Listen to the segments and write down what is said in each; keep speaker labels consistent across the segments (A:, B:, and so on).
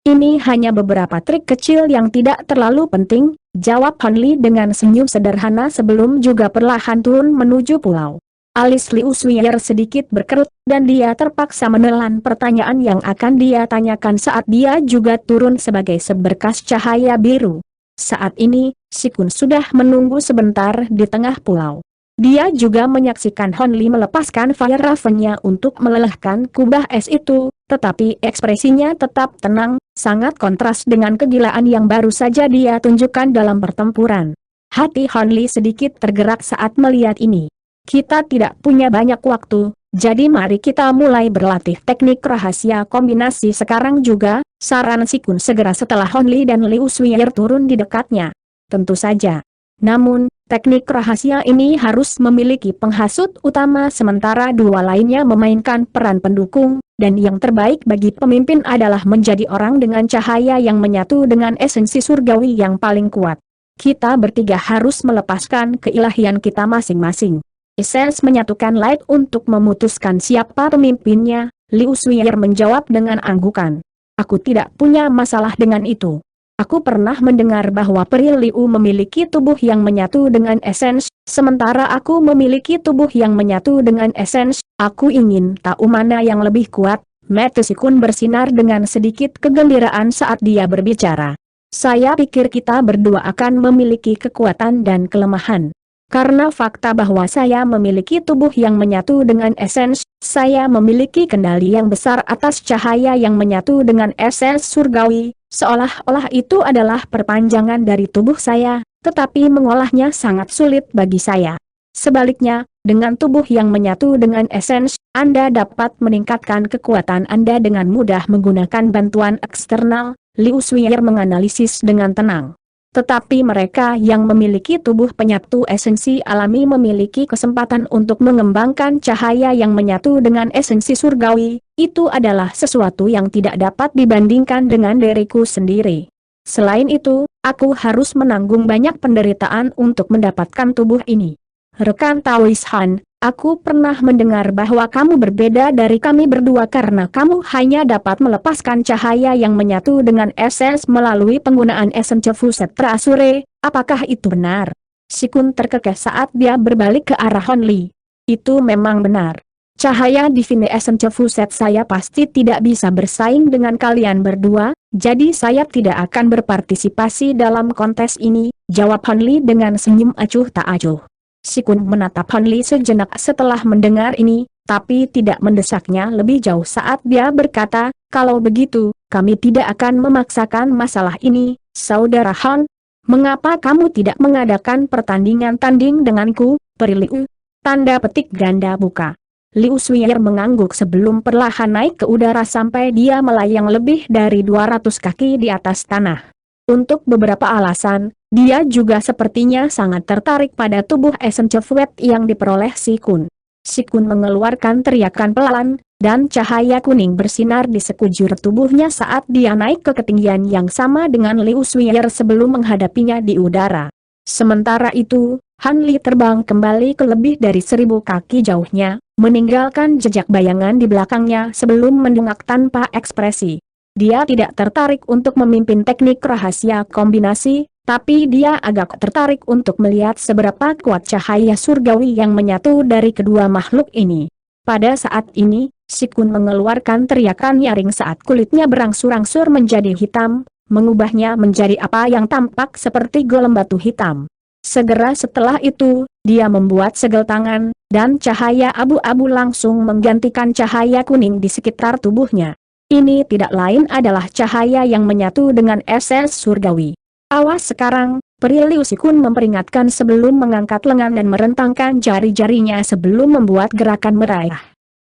A: Ini hanya beberapa trik kecil yang tidak terlalu penting, jawab Han Li dengan senyum sederhana sebelum juga perlahan turun menuju pulau. Alis Liu Suier sedikit berkerut, dan dia terpaksa menelan pertanyaan yang akan dia tanyakan saat dia juga turun sebagai seberkas cahaya biru. Saat ini, Si Kun sudah menunggu sebentar di tengah pulau. Dia juga menyaksikan Han Li melepaskan Fire Raven-nya untuk melelehkan kubah es itu, tetapi ekspresinya tetap tenang, sangat kontras dengan kegilaan yang baru saja dia tunjukkan dalam pertempuran. Hati Han Li sedikit tergerak saat melihat ini. Kita tidak punya banyak waktu, jadi mari kita mulai berlatih teknik rahasia kombinasi sekarang juga, saran Si Kun segera setelah Han Li dan Liu Suier turun di dekatnya. Tentu saja. Namun, teknik rahasia ini harus memiliki penghasut utama sementara dua lainnya memainkan peran pendukung, dan yang terbaik bagi pemimpin adalah menjadi orang dengan cahaya yang menyatu dengan esensi surgawi yang paling kuat. Kita bertiga harus melepaskan keilahian kita masing-masing. Esens menyatukan light untuk memutuskan siapa pemimpinnya, Liu Suier menjawab dengan anggukan. Aku tidak punya masalah dengan itu. Aku pernah mendengar bahwa peri Liu memiliki tubuh yang menyatu dengan esens, sementara aku memiliki tubuh yang menyatu dengan esens. Aku ingin tahu mana yang lebih kuat. Mata Si Kun bersinar dengan sedikit kegembiraan saat dia berbicara. Saya pikir kita berdua akan memiliki kekuatan dan kelemahan. Karena fakta bahwa saya memiliki tubuh yang menyatu dengan esens, saya memiliki kendali yang besar atas cahaya yang menyatu dengan esens surgawi, seolah-olah itu adalah perpanjangan dari tubuh saya, tetapi mengolahnya sangat sulit bagi saya. Sebaliknya, dengan tubuh yang menyatu dengan esens, Anda dapat meningkatkan kekuatan Anda dengan mudah menggunakan bantuan eksternal, Liu Suier menganalisis dengan tenang. Tetapi mereka yang memiliki tubuh penyatu esensi alami memiliki kesempatan untuk mengembangkan cahaya yang menyatu dengan esensi surgawi, itu adalah sesuatu yang tidak dapat dibandingkan dengan diriku sendiri. Selain itu, aku harus menanggung banyak penderitaan untuk mendapatkan tubuh ini. Rekan Taois Han, aku pernah mendengar bahwa kamu berbeda dari kami berdua karena kamu hanya dapat melepaskan cahaya yang menyatu dengan esens melalui penggunaan esensi Fuset Prasure. Apakah itu benar? Si Kun terkekeh saat dia berbalik ke arah Han Li. Itu memang benar. Cahaya Divine Essence Fuset saya pasti tidak bisa bersaing dengan kalian berdua, jadi saya tidak akan berpartisipasi dalam kontes ini, jawab Han Li dengan senyum acuh tak acuh. Si Kun menatap Han Li sejenak setelah mendengar ini, tapi tidak mendesaknya lebih jauh saat dia berkata, kalau begitu, kami tidak akan memaksakan masalah ini, saudara Han. Mengapa kamu tidak mengadakan pertandingan tanding denganku, Peri Liu? Tanda petik ganda buka. Liu Suier mengangguk sebelum perlahan naik ke udara sampai dia melayang lebih dari 200 kaki di atas tanah. Untuk beberapa alasan, dia juga sepertinya sangat tertarik pada tubuh esensi Fuet yang diperoleh Si Kun. Si Kun mengeluarkan teriakan pelan, dan cahaya kuning bersinar di sekujur tubuhnya saat dia naik ke ketinggian yang sama dengan Liu Suier sebelum menghadapinya di udara. Sementara itu, Han Li terbang kembali ke lebih dari 1000 kaki jauhnya, meninggalkan jejak bayangan di belakangnya sebelum mendongak tanpa ekspresi. Dia tidak tertarik untuk memimpin teknik rahasia kombinasi, tapi dia agak tertarik untuk melihat seberapa kuat cahaya surgawi yang menyatu dari kedua makhluk ini. Pada saat ini, Si Kun mengeluarkan teriakan nyaring saat kulitnya berangsur-angsur menjadi hitam, mengubahnya menjadi apa yang tampak seperti golem batu hitam. Segera setelah itu, dia membuat segel tangan, dan cahaya abu-abu langsung menggantikan cahaya kuning di sekitar tubuhnya. Ini tidak lain adalah cahaya yang menyatu dengan esens surgawi. Awas sekarang, Peri Liu. Si Kun memperingatkan sebelum mengangkat lengan dan merentangkan jari-jarinya sebelum membuat gerakan meraih.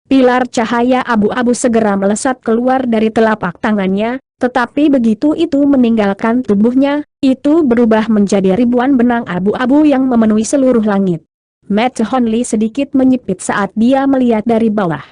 A: Pilar cahaya abu-abu segera melesat keluar dari telapak tangannya, tetapi begitu itu meninggalkan tubuhnya, itu berubah menjadi ribuan benang abu-abu yang memenuhi seluruh langit. Mata Han Li sedikit menyipit saat dia melihat dari bawah.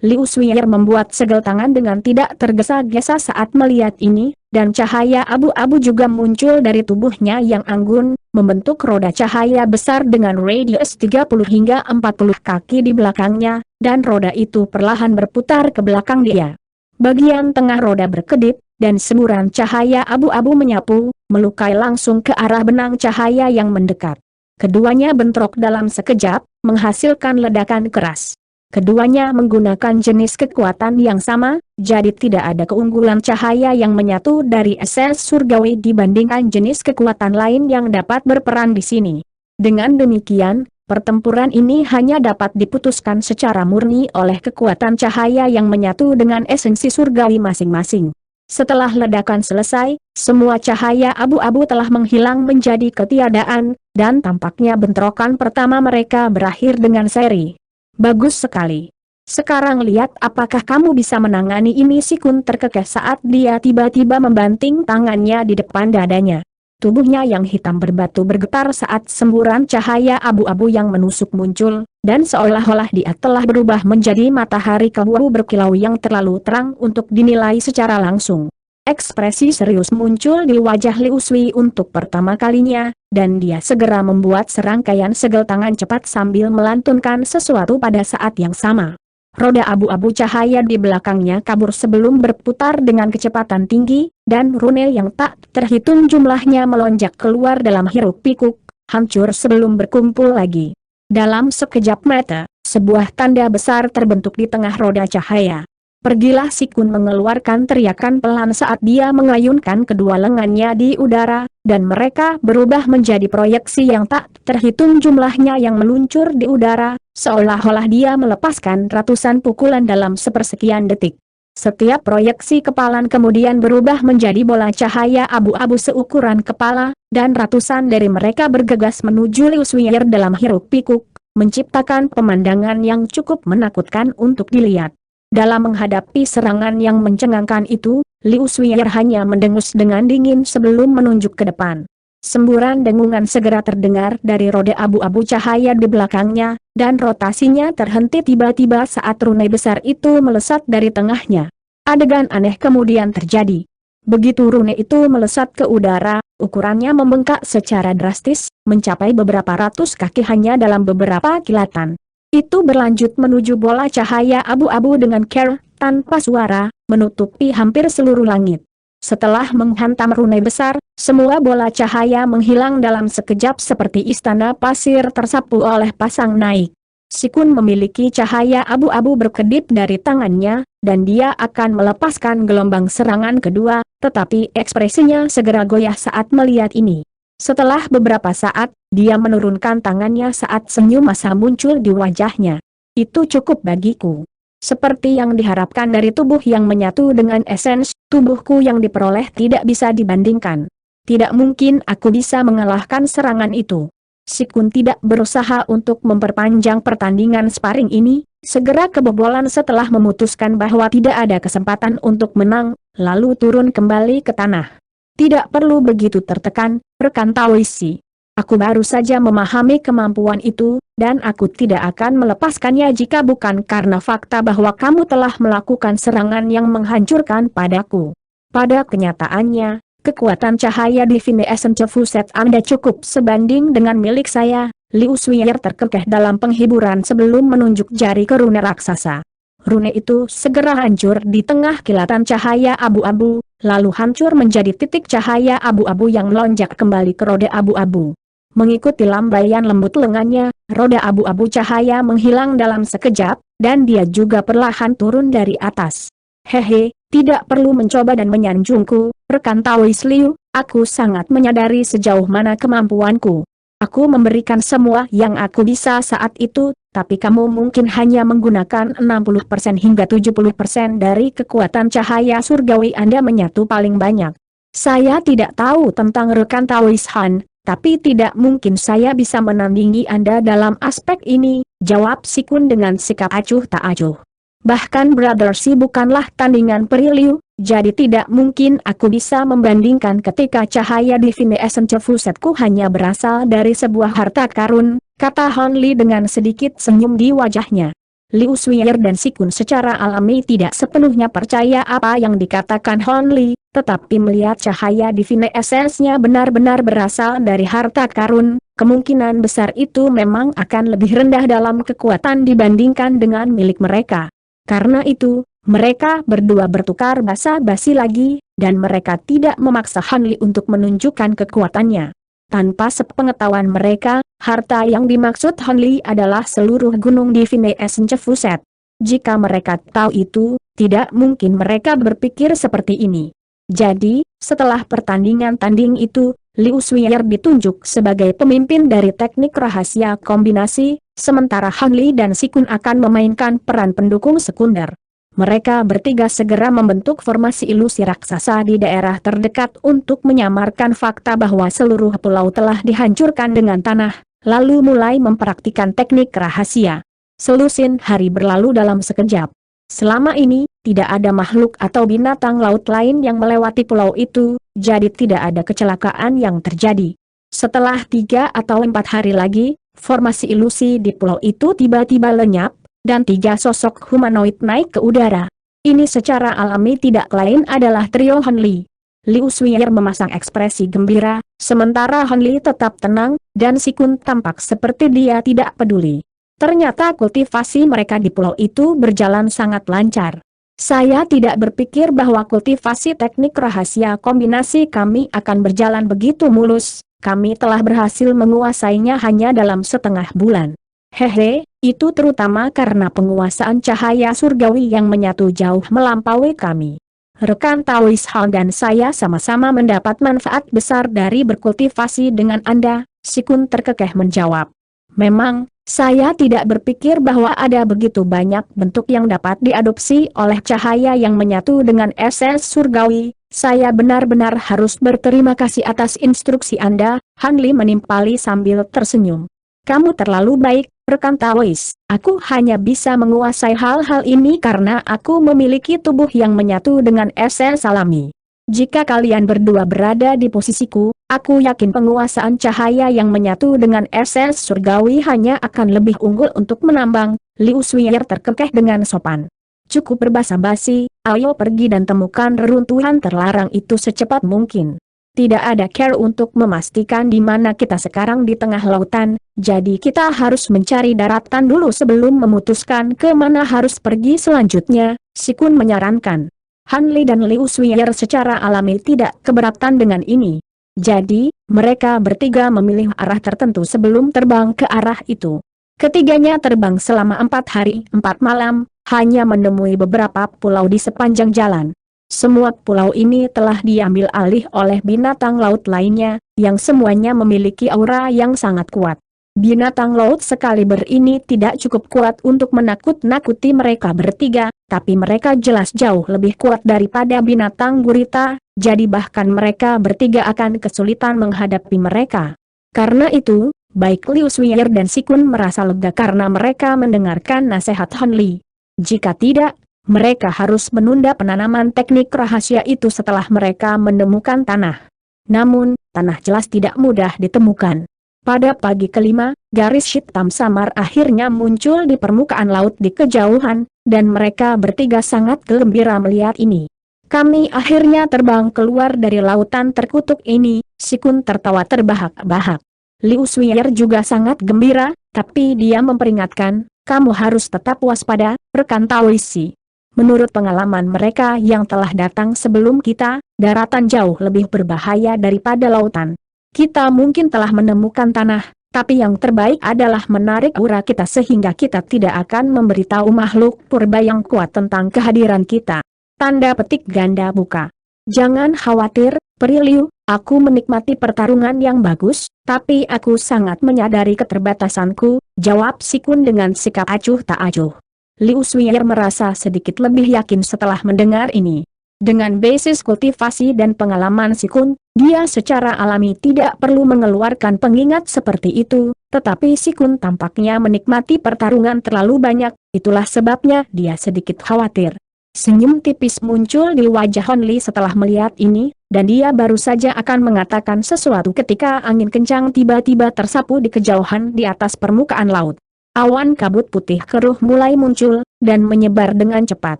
A: Liu Suier membuat segel tangan dengan tidak tergesa-gesa saat melihat ini, dan cahaya abu-abu juga muncul dari tubuhnya yang anggun, membentuk roda cahaya besar dengan radius 30 hingga 40 kaki di belakangnya, dan roda itu perlahan berputar ke belakang dia. Bagian tengah roda berkedip, dan semburan cahaya abu-abu menyapu, melukai langsung ke arah benang cahaya yang mendekat. Keduanya bentrok dalam sekejap, menghasilkan ledakan keras. Keduanya menggunakan jenis kekuatan yang sama, jadi tidak ada keunggulan cahaya yang menyatu dari eses surgawi dibandingkan jenis kekuatan lain yang dapat berperan di sini. Dengan demikian, pertempuran ini hanya dapat diputuskan secara murni oleh kekuatan cahaya yang menyatu dengan esensi surgawi masing-masing. Setelah ledakan selesai, semua cahaya abu-abu telah menghilang menjadi ketiadaan, dan tampaknya bentrokan pertama mereka berakhir dengan seri. Bagus sekali. Sekarang lihat apakah kamu bisa menangani ini. Sikun terkekeh saat dia tiba-tiba membanting tangannya di depan dadanya. Tubuhnya yang hitam berbatu bergetar saat semburan cahaya abu-abu yang menusuk muncul, dan seolah-olah dia telah berubah menjadi matahari keburu berkilau yang terlalu terang untuk dinilai secara langsung. Ekspresi serius muncul di wajah Liu Sui untuk pertama kalinya, dan dia segera membuat serangkaian segel tangan cepat sambil melantunkan sesuatu pada saat yang sama. Roda abu-abu cahaya di belakangnya kabur sebelum berputar dengan kecepatan tinggi, dan rune yang tak terhitung jumlahnya melonjak keluar dalam hiruk-pikuk, hancur sebelum berkumpul lagi. Dalam sekejap mata, sebuah tanda besar terbentuk di tengah roda cahaya. Pergilah. Sikun mengeluarkan teriakan pelan saat dia mengayunkan kedua lengannya di udara, dan mereka berubah menjadi proyeksi yang tak terhitung jumlahnya yang meluncur di udara, seolah-olah dia melepaskan ratusan pukulan dalam sepersekian detik. Setiap proyeksi kepalan kemudian berubah menjadi bola cahaya abu-abu seukuran kepala, dan ratusan dari mereka bergegas menuju Liu Sui dalam hiruk-pikuk, menciptakan pemandangan yang cukup menakutkan untuk dilihat. Dalam menghadapi serangan yang mencengangkan itu, Liu Sui hanya mendengus dengan dingin sebelum menunjuk ke depan. Semburan dengungan segera terdengar dari roda abu-abu cahaya di belakangnya, dan rotasinya terhenti tiba-tiba saat rune besar itu melesat dari tengahnya. Adegan aneh kemudian terjadi. Begitu rune itu melesat ke udara, ukurannya membengkak secara drastis, mencapai beberapa ratus kaki hanya dalam beberapa kilatan. Itu berlanjut menuju bola cahaya abu-abu dengan care, tanpa suara, menutupi hampir seluruh langit. Setelah menghantam rune besar, semua bola cahaya menghilang dalam sekejap seperti istana pasir tersapu oleh pasang naik. Sikun memiliki cahaya abu-abu berkedip dari tangannya, dan dia akan melepaskan gelombang serangan kedua, tetapi ekspresinya segera goyah saat melihat ini. Setelah beberapa saat, dia menurunkan tangannya saat senyum masa muncul di wajahnya. Itu cukup bagiku. Seperti yang diharapkan dari tubuh yang menyatu dengan esens, tubuhku yang diperoleh tidak bisa dibandingkan. Tidak mungkin aku bisa mengalahkan serangan itu. Sikun tidak berusaha untuk memperpanjang pertandingan sparring ini, segera kebobolan setelah memutuskan bahwa tidak ada kesempatan untuk menang, lalu turun kembali ke tanah. Tidak perlu begitu tertekan, rekan Taoisi. Aku baru saja memahami kemampuan itu, dan aku tidak akan melepaskannya jika bukan karena fakta bahwa kamu telah melakukan serangan yang menghancurkan padaku. Pada kenyataannya, kekuatan cahaya Divine Essence Fuset Anda cukup sebanding dengan milik saya. Liu Sui terkekeh dalam penghiburan sebelum menunjuk jari ke rune raksasa. Rune itu segera hancur di tengah kilatan cahaya abu-abu, lalu hancur menjadi titik cahaya abu-abu yang melonjak kembali ke roda abu-abu. Mengikuti lambaian lembut lengannya, roda abu-abu cahaya menghilang dalam sekejap, dan dia juga perlahan turun dari atas. Hehe, tidak perlu mencoba dan menyanjungku, rekan Taois Liu, aku sangat menyadari sejauh mana kemampuanku. Aku memberikan semua yang aku bisa saat itu, tapi kamu mungkin hanya menggunakan 60% hingga 70% dari kekuatan cahaya surgawi Anda menyatu paling banyak. Saya tidak tahu tentang rekan Taois Han, tapi tidak mungkin saya bisa menandingi Anda dalam aspek ini, jawab Sikun dengan sikap acuh tak acuh. Bahkan Brother Si bukanlah tandingan Periliu, jadi tidak mungkin aku bisa membandingkan ketika cahaya Divine Essence Fusetku hanya berasal dari sebuah harta karun, kata Hon Li dengan sedikit senyum di wajahnya. Liu Sui dan Sikun secara alami tidak sepenuhnya percaya apa yang dikatakan Hon Li, tetapi melihat cahaya Divine Essence-nya benar-benar berasal dari harta karun, kemungkinan besar itu memang akan lebih rendah dalam kekuatan dibandingkan dengan milik mereka. Karena itu, Mereka berdua bertukar basa-basi lagi, dan mereka tidak memaksa Han Li untuk menunjukkan kekuatannya. Tanpa sepengetahuan mereka, harta yang dimaksud Han Li adalah seluruh gunung di Vines Cefuset. Jika mereka tahu itu, tidak mungkin mereka berpikir seperti ini. Jadi, setelah pertandingan tanding itu, Liu Suier ditunjuk sebagai pemimpin dari teknik rahasia kombinasi, sementara Han Li dan Si Kun akan memainkan peran pendukung sekunder. Mereka bertiga segera membentuk formasi ilusi raksasa di daerah terdekat untuk menyamarkan fakta bahwa seluruh pulau telah dihancurkan dengan tanah, lalu mulai mempraktikkan teknik rahasia. Selusin hari berlalu dalam sekejap. Selama ini, tidak ada makhluk atau binatang laut lain yang melewati pulau itu, jadi tidak ada kecelakaan yang terjadi. Setelah 3 atau 4 hari lagi, formasi ilusi di pulau itu tiba-tiba lenyap, dan 3 sosok humanoid naik ke udara. Ini secara alami tidak lain adalah trio Han Li. Liu Suier memasang ekspresi gembira, sementara Han Li tetap tenang, dan Si Kun tampak seperti dia tidak peduli. Ternyata kultivasi mereka di pulau itu berjalan sangat lancar. Saya tidak berpikir bahwa kultivasi teknik rahasia kombinasi kami akan berjalan begitu mulus, kami telah berhasil menguasainya hanya dalam setengah bulan. Hehe, itu terutama karena penguasaan cahaya surgawi yang menyatu jauh melampaui kami. Rekan Taois Han dan saya sama-sama mendapat manfaat besar dari berkultivasi dengan Anda, Si Kun terkekeh menjawab. Memang, saya tidak berpikir bahwa ada begitu banyak bentuk yang dapat diadopsi oleh cahaya yang menyatu dengan esensi surgawi. Saya benar-benar harus berterima kasih atas instruksi Anda, Han Li menimpali sambil tersenyum. Kamu terlalu baik, rekan Taois. Aku hanya bisa menguasai hal-hal ini karena aku memiliki tubuh yang menyatu dengan esensi alami. Jika kalian berdua berada di posisiku, aku yakin penguasaan cahaya yang menyatu dengan esensi surgawi hanya akan lebih unggul untuk menambang. Liu Suier terkekeh dengan sopan. Cukup berbasa-basi, ayo pergi dan temukan reruntuhan terlarang itu secepat mungkin. Tidak ada care untuk memastikan di mana kita sekarang di tengah lautan, jadi kita harus mencari daratan dulu sebelum memutuskan ke mana harus pergi selanjutnya, Si Kun menyarankan. Han Li dan Liu Suier secara alami tidak keberatan dengan ini. Jadi, mereka bertiga memilih arah tertentu sebelum terbang ke arah itu. Ketiganya terbang selama 4 hari 4 malam, hanya menemui beberapa pulau di sepanjang jalan. Semua pulau ini telah diambil alih oleh binatang laut lainnya, yang semuanya memiliki aura yang sangat kuat. Binatang laut sekaliber ini tidak cukup kuat untuk menakut-nakuti mereka bertiga, tapi mereka jelas jauh lebih kuat daripada binatang gurita, jadi bahkan mereka bertiga akan kesulitan menghadapi mereka. Karena itu, baik Liu Suier dan Si Kun merasa lega karena mereka mendengarkan nasihat Han Li. Jika tidak, mereka harus menunda penanaman teknik rahasia itu setelah mereka menemukan tanah. Namun, tanah jelas tidak mudah ditemukan. Pada pagi kelima, garis hitam samar akhirnya muncul di permukaan laut di kejauhan, dan mereka bertiga sangat gembira melihat ini. Kami akhirnya terbang keluar dari lautan terkutuk ini, Si Kun tertawa terbahak-bahak. Liu Suier juga sangat gembira, tapi dia memperingatkan, kamu harus tetap waspada, rekan Taoisi. Menurut pengalaman mereka yang telah datang sebelum kita, daratan jauh lebih berbahaya daripada lautan. Kita mungkin telah menemukan tanah, tapi yang terbaik adalah menarik aura kita sehingga kita tidak akan memberitahu makhluk purba yang kuat tentang kehadiran kita. Tanda petik ganda buka. Jangan khawatir, Peri Liu, aku menikmati pertarungan yang bagus, tapi aku sangat menyadari keterbatasanku, jawab Si Kun dengan sikap acuh tak acuh. Liu Suier merasa sedikit lebih yakin setelah mendengar ini. Dengan basis kultivasi dan pengalaman Si Kun, dia secara alami tidak perlu mengeluarkan pengingat seperti itu, tetapi Si Kun tampaknya menikmati pertarungan terlalu banyak, itulah sebabnya dia sedikit khawatir. Senyum tipis muncul di wajah Han Li setelah melihat ini, dan dia baru saja akan mengatakan sesuatu ketika angin kencang tiba-tiba tersapu di kejauhan di atas permukaan laut. Awan kabut putih keruh mulai muncul, dan menyebar dengan cepat.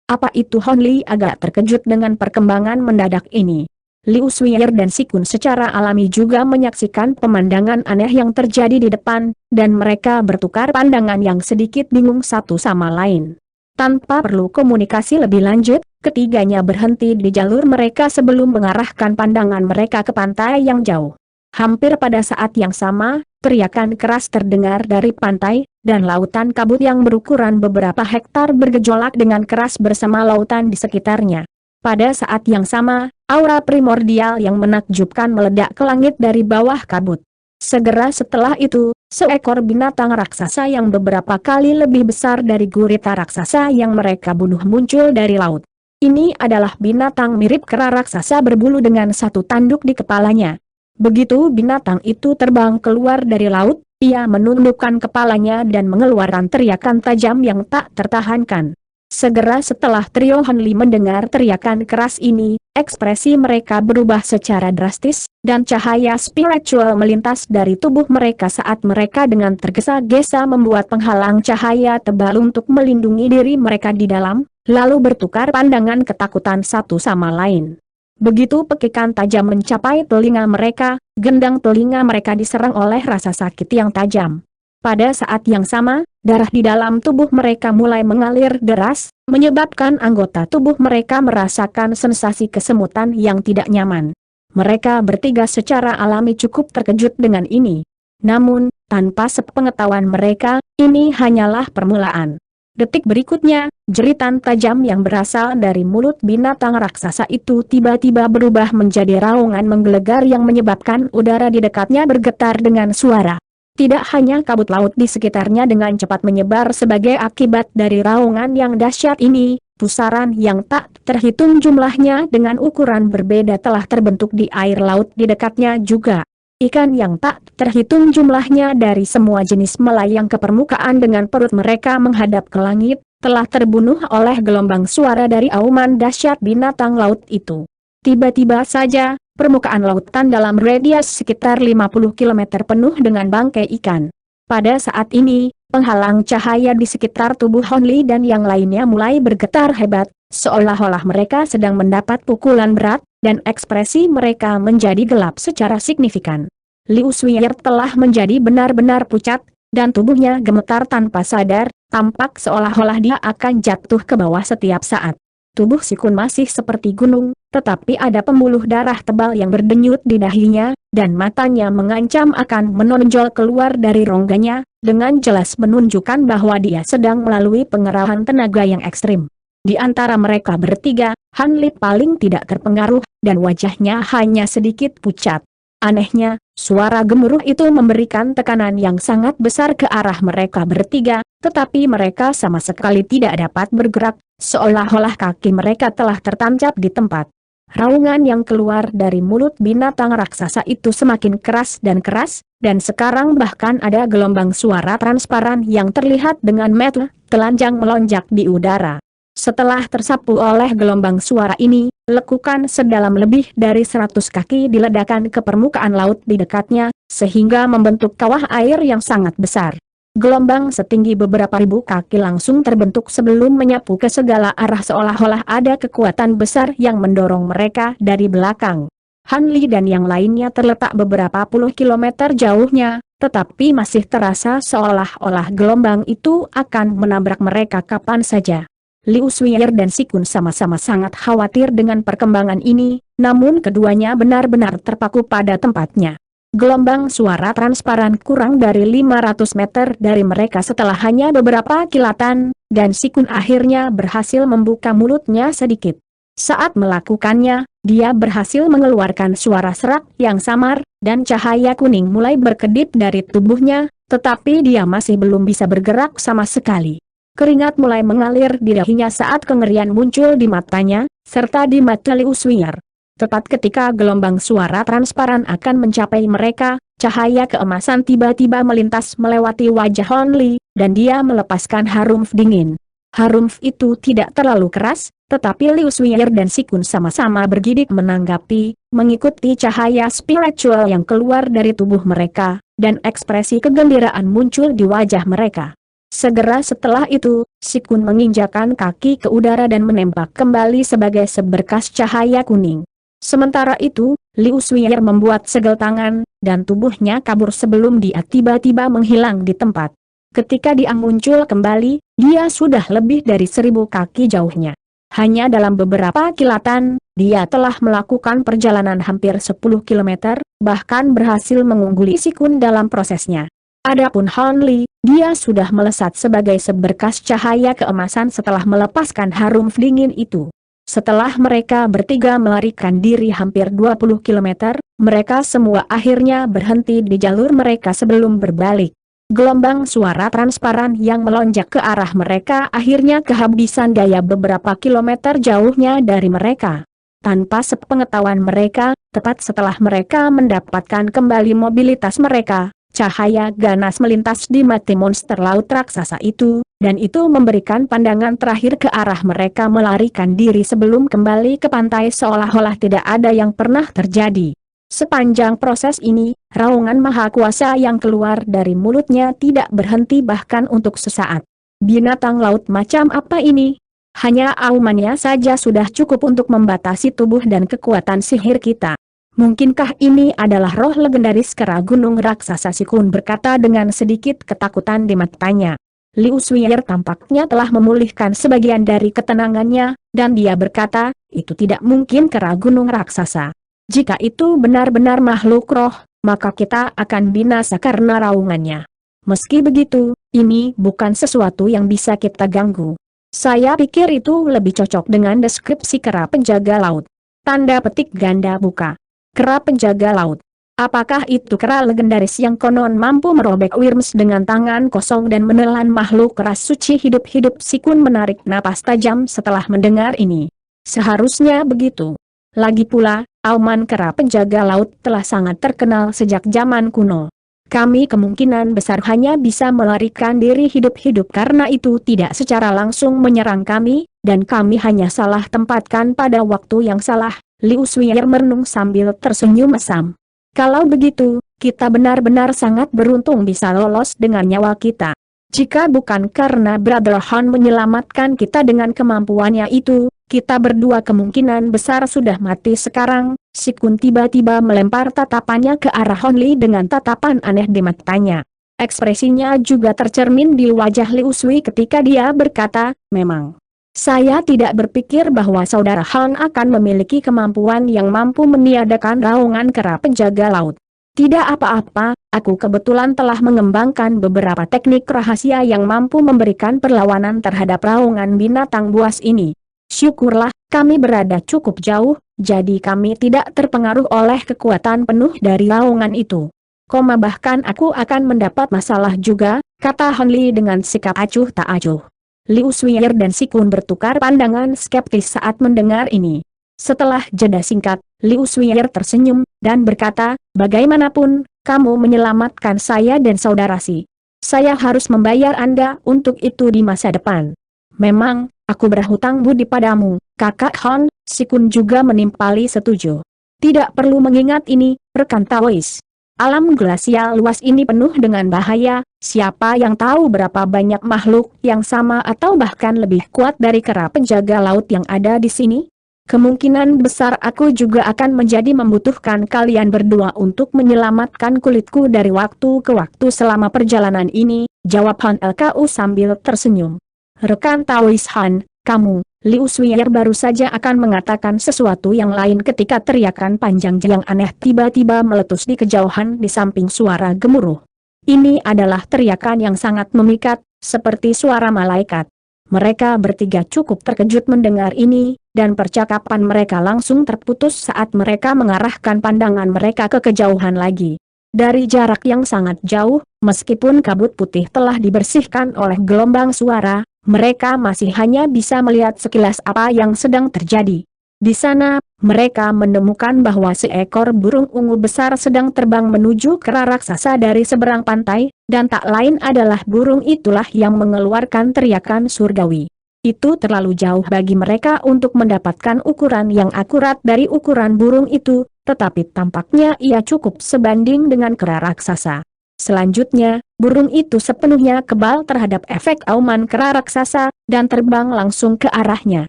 A: Apa itu? Han Li agak terkejut dengan perkembangan mendadak ini. Liu Suier dan Si Kun secara alami juga menyaksikan pemandangan aneh yang terjadi di depan, dan mereka bertukar pandangan yang sedikit bingung satu sama lain. Tanpa perlu komunikasi lebih lanjut, ketiganya berhenti di jalur mereka sebelum mengarahkan pandangan mereka ke pantai yang jauh. Hampir pada saat yang sama, teriakan keras terdengar dari pantai, dan lautan kabut yang berukuran beberapa hektar bergejolak dengan keras bersama lautan di sekitarnya. Pada saat yang sama, aura primordial yang menakjubkan meledak ke langit dari bawah kabut. Segera setelah itu, seekor binatang raksasa yang beberapa kali lebih besar dari gurita raksasa yang mereka bunuh muncul dari laut. Ini adalah binatang mirip kera raksasa berbulu dengan satu tanduk di kepalanya. Begitu binatang itu terbang keluar dari laut, ia menundukkan kepalanya dan mengeluarkan teriakan tajam yang tak tertahankan. Segera setelah trio Hanli mendengar teriakan keras ini, ekspresi mereka berubah secara drastis, dan cahaya spiritual melintas dari tubuh mereka saat mereka dengan tergesa-gesa membuat penghalang cahaya tebal untuk melindungi diri mereka di dalam, lalu bertukar pandangan ketakutan satu sama lain. Begitu pekikan tajam mencapai telinga mereka, gendang telinga mereka diserang oleh rasa sakit yang tajam. Pada saat yang sama, darah di dalam tubuh mereka mulai mengalir deras, menyebabkan anggota tubuh mereka merasakan sensasi kesemutan yang tidak nyaman. Mereka bertiga secara alami cukup terkejut dengan ini. Namun, tanpa sepengetahuan mereka, ini hanyalah permulaan. Detik berikutnya, jeritan tajam yang berasal dari mulut binatang raksasa itu tiba-tiba berubah menjadi raungan menggelegar yang menyebabkan udara di dekatnya bergetar dengan suara. Tidak hanya kabut laut di sekitarnya dengan cepat menyebar sebagai akibat dari raungan yang dahsyat ini, pusaran yang tak terhitung jumlahnya dengan ukuran berbeda telah terbentuk di air laut di dekatnya juga. Ikan yang tak terhitung jumlahnya dari semua jenis melayang ke permukaan dengan perut mereka menghadap ke langit, telah terbunuh oleh gelombang suara dari auman dahsyat binatang laut itu. Tiba-tiba saja, permukaan lautan dalam radius sekitar 50 km penuh dengan bangkai ikan. Pada saat ini, penghalang cahaya di sekitar tubuh Honli dan yang lainnya mulai bergetar hebat, seolah-olah mereka sedang mendapat pukulan berat, dan ekspresi mereka menjadi gelap secara signifikan. Liu Suiyer telah menjadi benar-benar pucat, dan tubuhnya gemetar tanpa sadar, tampak seolah-olah dia akan jatuh ke bawah setiap saat. Tubuh Si Kun masih seperti gunung, tetapi ada pembuluh darah tebal yang berdenyut di dahinya, dan matanya mengancam akan menonjol keluar dari rongganya, dengan jelas menunjukkan bahwa dia sedang melalui pengerahan tenaga yang ekstrim. Di antara mereka bertiga, Han Li paling tidak terpengaruh, dan wajahnya hanya sedikit pucat. Anehnya, suara gemuruh itu memberikan tekanan yang sangat besar ke arah mereka bertiga, tetapi mereka sama sekali tidak dapat bergerak, seolah-olah kaki mereka telah tertancap di tempat. Raungan yang keluar dari mulut binatang raksasa itu semakin keras, dan sekarang bahkan ada gelombang suara transparan yang terlihat dengan mata telanjang melonjak di udara. Setelah tersapu oleh gelombang suara ini, lekukan sedalam lebih dari 100 kaki diledakkan ke permukaan laut di dekatnya, sehingga membentuk kawah air yang sangat besar. Gelombang setinggi beberapa ribu kaki langsung terbentuk sebelum menyapu ke segala arah seolah-olah ada kekuatan besar yang mendorong mereka dari belakang. Han Li dan yang lainnya terletak beberapa puluh kilometer jauhnya, tetapi masih terasa seolah-olah gelombang itu akan menabrak mereka kapan saja. Liu Suiyer dan Si Kun sama-sama sangat khawatir dengan perkembangan ini, namun keduanya benar-benar terpaku pada tempatnya. Gelombang suara transparan kurang dari 500 meter dari mereka setelah hanya beberapa kilatan, dan Si Kun akhirnya berhasil membuka mulutnya sedikit. Saat melakukannya, dia berhasil mengeluarkan suara serak yang samar, dan cahaya kuning mulai berkedip dari tubuhnya, tetapi dia masih belum bisa bergerak sama sekali. Keringat mulai mengalir di dahinya saat kengerian muncul di matanya, serta di mata Liu Suiyer. Tepat ketika gelombang suara transparan akan mencapai mereka, cahaya keemasan tiba-tiba melintas melewati wajah Hon Li, dan dia melepaskan harum dingin. Harum itu tidak terlalu keras, tetapi Liu Suiyer dan Si Kun sama-sama bergidik menanggapi, mengikuti cahaya spiritual yang keluar dari tubuh mereka, dan ekspresi kegembiraan muncul di wajah mereka. Segera setelah itu, Si Kun menginjakkan kaki ke udara dan menembak kembali sebagai seberkas cahaya kuning. Sementara itu, Liu Suiyer membuat segel tangan, dan tubuhnya kabur sebelum dia tiba-tiba menghilang di tempat. Ketika dia muncul kembali, dia sudah lebih dari 1000 kaki jauhnya. Hanya dalam beberapa kilatan, dia telah melakukan perjalanan hampir 10 kilometer, bahkan berhasil mengungguli Si Kun dalam prosesnya. Adapun Han Li, dia sudah melesat sebagai seberkas cahaya keemasan setelah melepaskan harum dingin itu. Setelah mereka bertiga melarikan diri hampir 20 kilometer, mereka semua akhirnya berhenti di jalur mereka sebelum berbalik. Gelombang suara transparan yang melonjak ke arah mereka akhirnya kehabisan daya beberapa kilometer jauhnya dari mereka. Tanpa sepengetahuan mereka, tepat setelah mereka mendapatkan kembali mobilitas mereka, cahaya ganas melintas di mata monster laut raksasa itu, dan itu memberikan pandangan terakhir ke arah mereka melarikan diri sebelum kembali ke pantai seolah-olah tidak ada yang pernah terjadi. Sepanjang proses ini, raungan maha kuasa yang keluar dari mulutnya tidak berhenti bahkan untuk sesaat. Binatang laut macam apa ini? Hanya aumannya saja sudah cukup untuk membatasi tubuh dan kekuatan sihir kita. Mungkinkah ini adalah roh legendaris kera gunung raksasa? Si Kun berkata dengan sedikit ketakutan di matanya. Liu Suier tampaknya telah memulihkan sebagian dari ketenangannya, dan dia berkata, itu tidak mungkin kera gunung raksasa. Jika itu benar-benar makhluk roh, maka kita akan binasa karena raungannya. Meski begitu, ini bukan sesuatu yang bisa kita ganggu. Saya pikir itu lebih cocok dengan deskripsi kera penjaga laut. Tanda petik ganda buka. Kera penjaga laut. Apakah itu kera legendaris yang konon mampu merobek Wyrms dengan tangan kosong dan menelan makhluk keras suci hidup-hidup? Si Kun menarik napas tajam setelah mendengar ini. Seharusnya begitu. Lagi pula, auman kera penjaga laut telah sangat terkenal sejak zaman kuno. Kami kemungkinan besar hanya bisa melarikan diri hidup-hidup karena itu tidak secara langsung menyerang kami, dan kami hanya salah tempatkan pada waktu yang salah. Liu Suier merenung sambil tersenyum mesam. Kalau begitu, kita benar-benar sangat beruntung bisa lolos dengan nyawa kita. Jika bukan karena Brother Han menyelamatkan kita dengan kemampuannya itu, kita berdua kemungkinan besar sudah mati sekarang. Si Kun tiba-tiba melempar tatapannya ke arah Han Li dengan tatapan aneh di matanya. Ekspresinya juga tercermin di wajah Liu Sui ketika dia berkata, memang. Saya tidak berpikir bahwa saudara Han akan memiliki kemampuan yang mampu meniadakan raungan kera penjaga laut. Tidak apa-apa, aku kebetulan telah mengembangkan beberapa teknik rahasia yang mampu memberikan perlawanan terhadap raungan binatang buas ini. Syukurlah, kami berada cukup jauh, jadi kami tidak terpengaruh oleh kekuatan penuh dari raungan itu. Bahkan aku akan mendapat masalah juga, kata Han Li dengan sikap acuh tak acuh. Liu Suier dan Si Kun bertukar pandangan skeptis saat mendengar ini. Setelah jeda singkat, Liu Suier tersenyum, dan berkata, bagaimanapun, kamu menyelamatkan saya dan saudara Si. Saya harus membayar Anda untuk itu di masa depan. Memang, aku berhutang budi padamu, kakak Han. Si Kun juga menimpali setuju. Tidak perlu mengingat ini, rekan Taois. Alam glasial luas ini penuh dengan bahaya, siapa yang tahu berapa banyak makhluk yang sama atau bahkan lebih kuat dari kera penjaga laut yang ada di sini? Kemungkinan besar aku juga akan menjadi membutuhkan kalian berdua untuk menyelamatkan kulitku dari waktu ke waktu selama perjalanan ini, jawab Han LKU sambil tersenyum. Rekan Taois Han, kamu, Liu Suier baru saja akan mengatakan sesuatu yang lain ketika teriakan panjang yang aneh tiba-tiba meletus di kejauhan di samping suara gemuruh. Ini adalah teriakan yang sangat memikat, seperti suara malaikat. Mereka bertiga cukup terkejut mendengar ini, dan percakapan mereka langsung terputus saat mereka mengarahkan pandangan mereka ke kejauhan lagi. Dari jarak yang sangat jauh, meskipun kabut putih telah dibersihkan oleh gelombang suara, mereka masih hanya bisa melihat sekilas apa yang sedang terjadi. Di sana, mereka menemukan bahwa seekor burung ungu besar sedang terbang menuju kera raksasa dari seberang pantai, dan tak lain adalah burung itulah yang mengeluarkan teriakan surgawi. Itu terlalu jauh bagi mereka untuk mendapatkan ukuran yang akurat dari ukuran burung itu, tetapi tampaknya ia cukup sebanding dengan kera raksasa. Selanjutnya, burung itu sepenuhnya kebal terhadap efek auman kera raksasa, dan terbang langsung ke arahnya.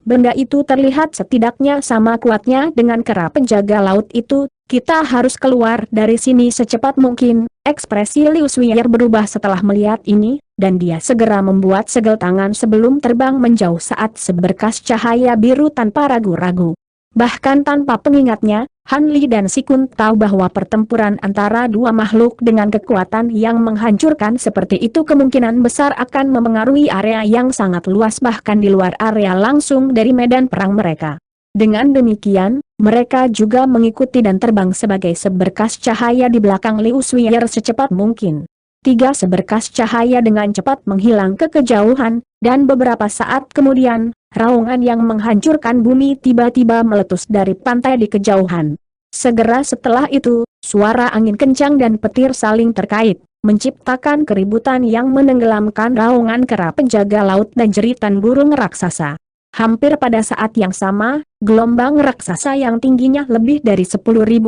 A: Benda itu terlihat setidaknya sama kuatnya dengan kera penjaga laut itu. Kita harus keluar dari sini secepat mungkin. Ekspresi Liu Suier berubah setelah melihat ini, dan dia segera membuat segel tangan sebelum terbang menjauh saat seberkas cahaya biru tanpa ragu-ragu. Bahkan tanpa pengingatnya, Han Li dan Sikun tahu bahwa pertempuran antara dua makhluk dengan kekuatan yang menghancurkan seperti itu kemungkinan besar akan memengaruhi area yang sangat luas bahkan di luar area langsung dari medan perang mereka. Dengan demikian, mereka juga mengikuti dan terbang sebagai seberkas cahaya di belakang Liu Suier secepat mungkin. 3 seberkas cahaya dengan cepat menghilang ke kejauhan, dan beberapa saat kemudian, raungan yang menghancurkan bumi tiba-tiba meletus dari pantai di kejauhan. Segera setelah itu, suara angin kencang dan petir saling terkait, menciptakan keributan yang menenggelamkan raungan kera penjaga laut dan jeritan burung raksasa. Hampir pada saat yang sama, gelombang raksasa yang tingginya lebih dari 10.000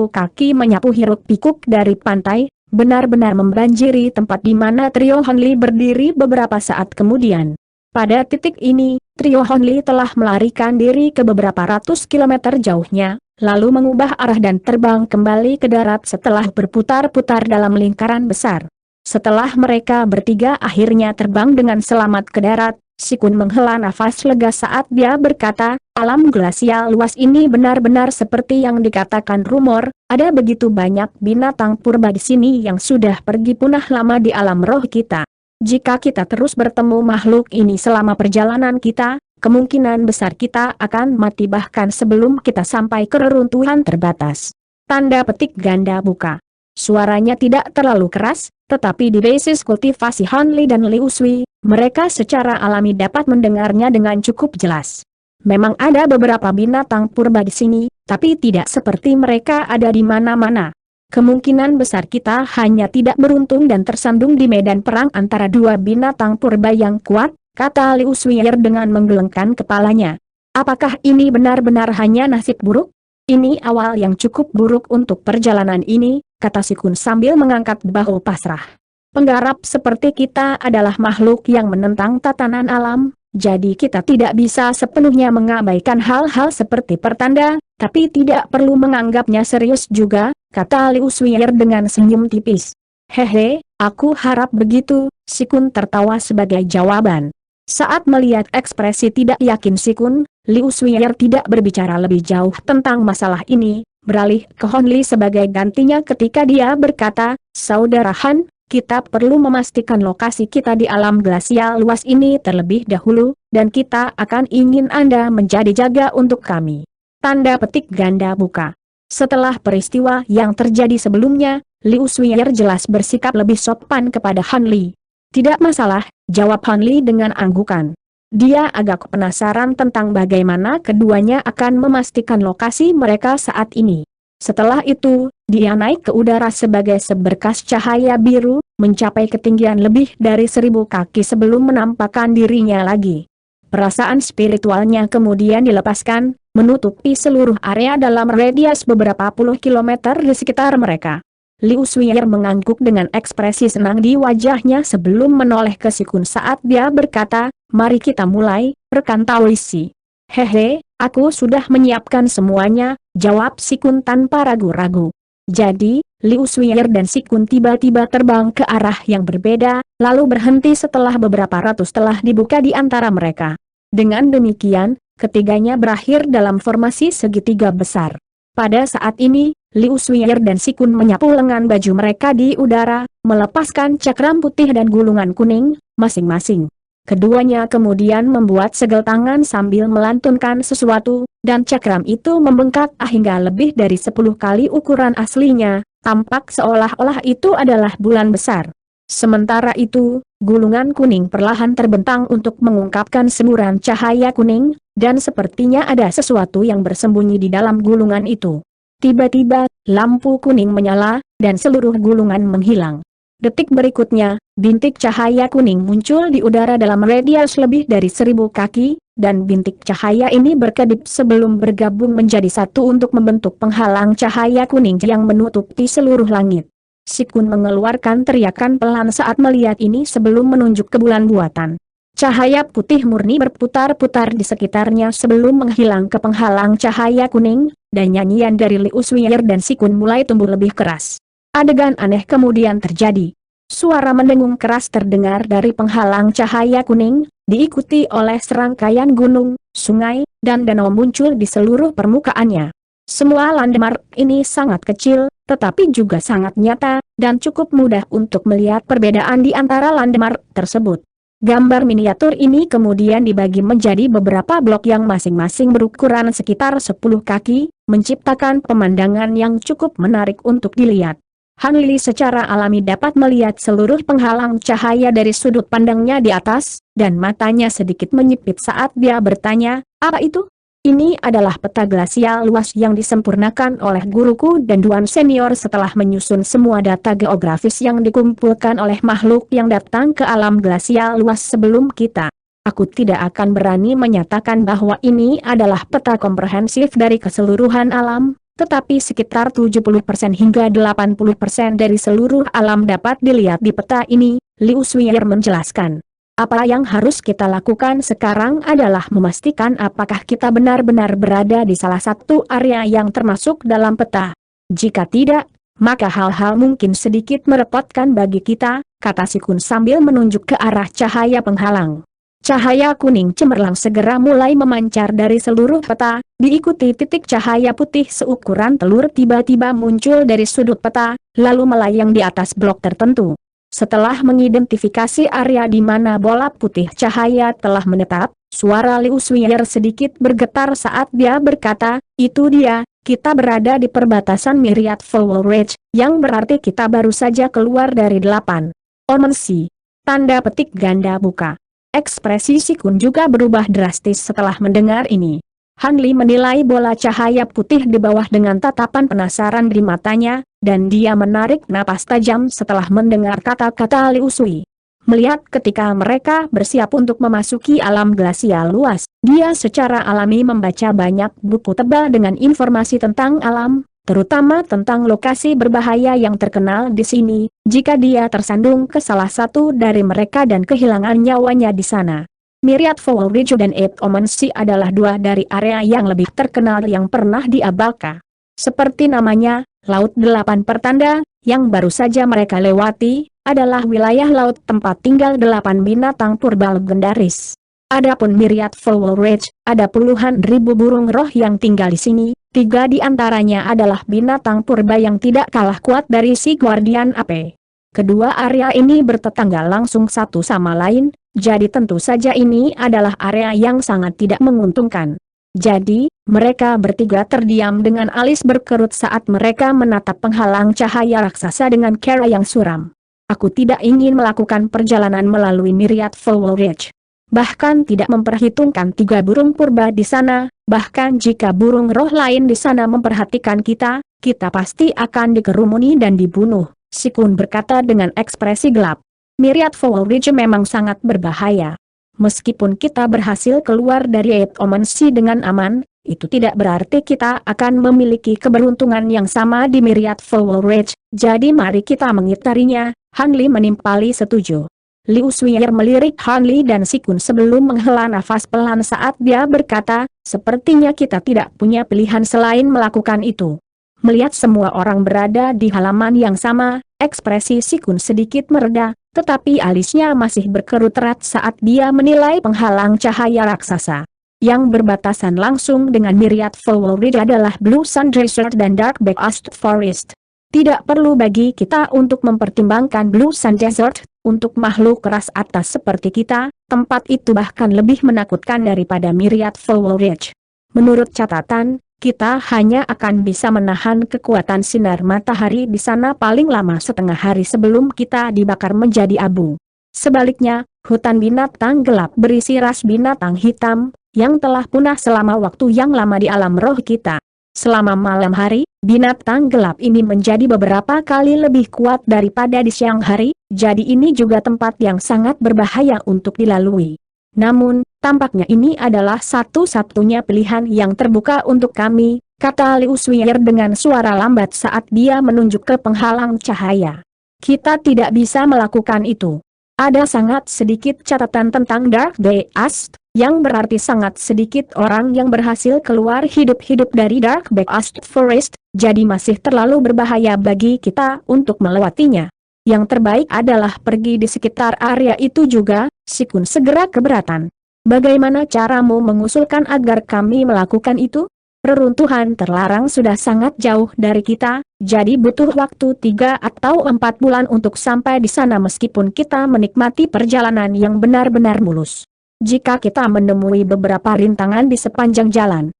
A: kaki menyapu hiruk-pikuk dari pantai, benar-benar membanjiri tempat di mana trio Han Li berdiri beberapa saat kemudian. Pada titik ini, trio Han Li telah melarikan diri ke beberapa ratus kilometer jauhnya, lalu mengubah arah dan terbang kembali ke darat setelah berputar-putar dalam lingkaran besar. Setelah mereka bertiga akhirnya terbang dengan selamat ke darat, Sikun menghela nafas lega saat dia berkata, alam glasial luas ini benar-benar seperti yang dikatakan rumor, ada begitu banyak binatang purba di sini yang sudah pergi punah lama di alam roh kita. Jika kita terus bertemu makhluk ini selama perjalanan kita, kemungkinan besar kita akan mati bahkan sebelum kita sampai ke reruntuhan terbatas. Tanda petik ganda buka. Suaranya tidak terlalu keras, tetapi di basis kultivasi Han Li dan Liu Sui, mereka secara alami dapat mendengarnya dengan cukup jelas. Memang ada beberapa binatang purba di sini, tapi tidak seperti mereka ada di mana-mana. Kemungkinan besar kita hanya tidak beruntung dan tersandung di medan perang antara dua binatang purba yang kuat, kata Liu Suier dengan menggelengkan kepalanya. Apakah ini benar-benar hanya nasib buruk? Ini awal yang cukup buruk untuk perjalanan ini, kata Sikun sambil mengangkat bahu pasrah. Penggarap seperti kita adalah makhluk yang menentang tatanan alam, jadi kita tidak bisa sepenuhnya mengabaikan hal-hal seperti pertanda, tapi tidak perlu menganggapnya serius juga, kata Liu Suier dengan senyum tipis. Hehe, aku harap begitu, Sikun tertawa sebagai jawaban. Saat melihat ekspresi tidak yakin Sikun, Liu Suier tidak berbicara lebih jauh tentang masalah ini, beralih ke Han Li sebagai gantinya ketika dia berkata, Saudara Han, kita perlu memastikan lokasi kita di alam glasial luas ini terlebih dahulu, dan kita akan ingin Anda menjadi jaga untuk kami. Tanda petik ganda buka. Setelah peristiwa yang terjadi sebelumnya, Liu Suier jelas bersikap lebih sopan kepada Han Li. Tidak masalah, jawab Han Li dengan anggukan. Dia agak penasaran tentang bagaimana keduanya akan memastikan lokasi mereka saat ini. Setelah itu, dia naik ke udara sebagai seberkas cahaya biru, mencapai ketinggian lebih dari 1000 kaki sebelum menampakkan dirinya lagi. Perasaan spiritualnya kemudian dilepaskan, menutupi seluruh area dalam radius beberapa puluh kilometer di sekitar mereka. Liu Suier mengangguk dengan ekspresi senang di wajahnya sebelum menoleh ke Sikun saat dia berkata, mari kita mulai, rekan Taoisi. Hehe, aku sudah menyiapkan semuanya, jawab Sikun tanpa ragu-ragu. Jadi, Liu Suier dan Sikun tiba-tiba terbang ke arah yang berbeda, lalu berhenti setelah beberapa ratus telah dibuka di antara mereka. Dengan demikian, ketiganya berakhir dalam formasi segitiga besar. Pada saat ini, Liu Suier dan Sikun menyapu lengan baju mereka di udara, melepaskan cakram putih dan gulungan kuning, masing-masing. Keduanya kemudian membuat segel tangan sambil melantunkan sesuatu, dan cakram itu membengkak hingga lebih dari 10 kali ukuran aslinya, tampak seolah-olah itu adalah bulan besar. Sementara itu, gulungan kuning perlahan terbentang untuk mengungkapkan semburan cahaya kuning, dan sepertinya ada sesuatu yang bersembunyi di dalam gulungan itu. Tiba-tiba, lampu kuning menyala, dan seluruh gulungan menghilang. Detik berikutnya, bintik cahaya kuning muncul di udara dalam radius lebih dari 1000 kaki, dan bintik cahaya ini berkedip sebelum bergabung menjadi satu untuk membentuk penghalang cahaya kuning yang menutupi seluruh langit. Sikun mengeluarkan teriakan pelan saat melihat ini sebelum menunjuk ke bulan buatan. Cahaya putih murni berputar-putar di sekitarnya sebelum menghilang ke penghalang cahaya kuning, dan nyanyian dari Liu Suier dan Sikun mulai tumbuh lebih keras. Adegan aneh kemudian terjadi. Suara mendengung keras terdengar dari penghalang cahaya kuning, diikuti oleh serangkaian gunung, sungai, dan danau muncul di seluruh permukaannya. Semua landmark ini sangat kecil, tetapi juga sangat nyata, dan cukup mudah untuk melihat perbedaan di antara landmark tersebut. Gambar miniatur ini kemudian dibagi menjadi beberapa blok yang masing-masing berukuran sekitar 10 kaki, menciptakan pemandangan yang cukup menarik untuk dilihat. Han Li secara alami dapat melihat seluruh penghalang cahaya dari sudut pandangnya di atas, dan matanya sedikit menyipit saat dia bertanya, "Apa itu?" Ini adalah peta glasial luas yang disempurnakan oleh guruku dan Duan Senior setelah menyusun semua data geografis yang dikumpulkan oleh makhluk yang datang ke alam glasial luas sebelum kita. Aku tidak akan berani menyatakan bahwa ini adalah peta komprehensif dari keseluruhan alam, tetapi sekitar 70% hingga 80% dari seluruh alam dapat dilihat di peta ini, Liu Suier menjelaskan. Apa yang harus kita lakukan sekarang adalah memastikan apakah kita benar-benar berada di salah satu area yang termasuk dalam peta. Jika tidak, maka hal-hal mungkin sedikit merepotkan bagi kita, kata Si Kun sambil menunjuk ke arah cahaya penghalang. Cahaya kuning cemerlang segera mulai memancar dari seluruh peta, diikuti titik cahaya putih seukuran telur tiba-tiba muncul dari sudut peta, lalu melayang di atas blok tertentu. Setelah mengidentifikasi area di mana bola putih cahaya telah menetap, suara Liu Suier sedikit bergetar saat dia berkata, "Itu dia, kita berada di perbatasan Myriad Foul Ridge, yang berarti kita baru saja keluar dari 8 Omensi." Tanda petik ganda buka. Ekspresi Si Kun juga berubah drastis setelah mendengar ini. Han Li menilai bola cahaya putih di bawah dengan tatapan penasaran di matanya, dan dia menarik napas tajam setelah mendengar kata-kata Liu Sui. Melihat ketika mereka bersiap untuk memasuki alam glasial luas, dia secara alami membaca banyak buku tebal dengan informasi tentang alam, terutama tentang lokasi berbahaya yang terkenal di sini, jika dia tersandung ke salah satu dari mereka dan kehilangan nyawanya di sana. Myriad Foul Ridge dan Eight Omensi adalah dua dari area yang lebih terkenal yang pernah diabalkan. Seperti namanya, Laut Delapan Pertanda, yang baru saja mereka lewati, adalah wilayah laut tempat tinggal 8 binatang purba legendaris. Adapun Myriad Foul Ridge, ada puluhan ribu burung roh yang tinggal di sini, 3 di antaranya adalah binatang purba yang tidak kalah kuat dari si Guardian Ape. Kedua area ini bertetangga langsung satu sama lain, jadi tentu saja ini adalah area yang sangat tidak menguntungkan. Jadi, mereka bertiga terdiam dengan alis berkerut saat mereka menatap penghalang cahaya raksasa dengan cara yang suram. Aku tidak ingin melakukan perjalanan melalui Myriad Foul Ridge. Bahkan tidak memperhitungkan 3 burung purba di sana, bahkan jika burung roh lain di sana memperhatikan kita, kita pasti akan dikerumuni dan dibunuh. Si Kun berkata dengan ekspresi gelap. Myriad Foul Ridge memang sangat berbahaya. Meskipun kita berhasil keluar dari Eight Omensi dengan aman, itu tidak berarti kita akan memiliki keberuntungan yang sama di Myriad Foul Ridge, jadi mari kita mengitarinya. Han Li menimpali setuju. Liu Suier melirik Han Li dan Si Kun sebelum menghela nafas pelan saat dia berkata, sepertinya kita tidak punya pilihan selain melakukan itu. Melihat semua orang berada di halaman yang sama, ekspresi Si Kun sedikit mereda, tetapi alisnya masih berkerut erat saat dia menilai penghalang cahaya raksasa. Yang berbatasan langsung dengan Myriad Foul Ridge adalah Blue Sun Desert dan Dark Back East Forest. Tidak perlu bagi kita untuk mempertimbangkan Blue Sun Desert, untuk makhluk keras atas seperti kita, tempat itu bahkan lebih menakutkan daripada Myriad Foul Ridge. Menurut catatan, kita hanya akan bisa menahan kekuatan sinar matahari di sana paling lama setengah hari sebelum kita dibakar menjadi abu. Sebaliknya, hutan binatang gelap berisi ras binatang hitam, yang telah punah selama waktu yang lama di alam roh kita. Selama malam hari, binatang gelap ini menjadi beberapa kali lebih kuat daripada di siang hari, jadi ini juga tempat yang sangat berbahaya untuk dilalui. Namun, tampaknya ini adalah satu-satunya pilihan yang terbuka untuk kami, kata Liu Suier dengan suara lambat saat dia menunjuk ke penghalang cahaya. Kita tidak bisa melakukan itu. Ada sangat sedikit catatan tentang Dark Bay East, yang berarti sangat sedikit orang yang berhasil keluar hidup-hidup dari Dark Bay East Forest, jadi masih terlalu berbahaya bagi kita untuk melewatinya. Yang terbaik adalah pergi di sekitar area itu juga. Sikun segera keberatan. Bagaimana caramu mengusulkan agar kami melakukan itu? Reruntuhan terlarang sudah sangat jauh dari kita, jadi butuh waktu 3 atau 4 bulan untuk sampai di sana meskipun kita menikmati perjalanan yang benar-benar mulus. Jika kita menemui beberapa rintangan di sepanjang jalan,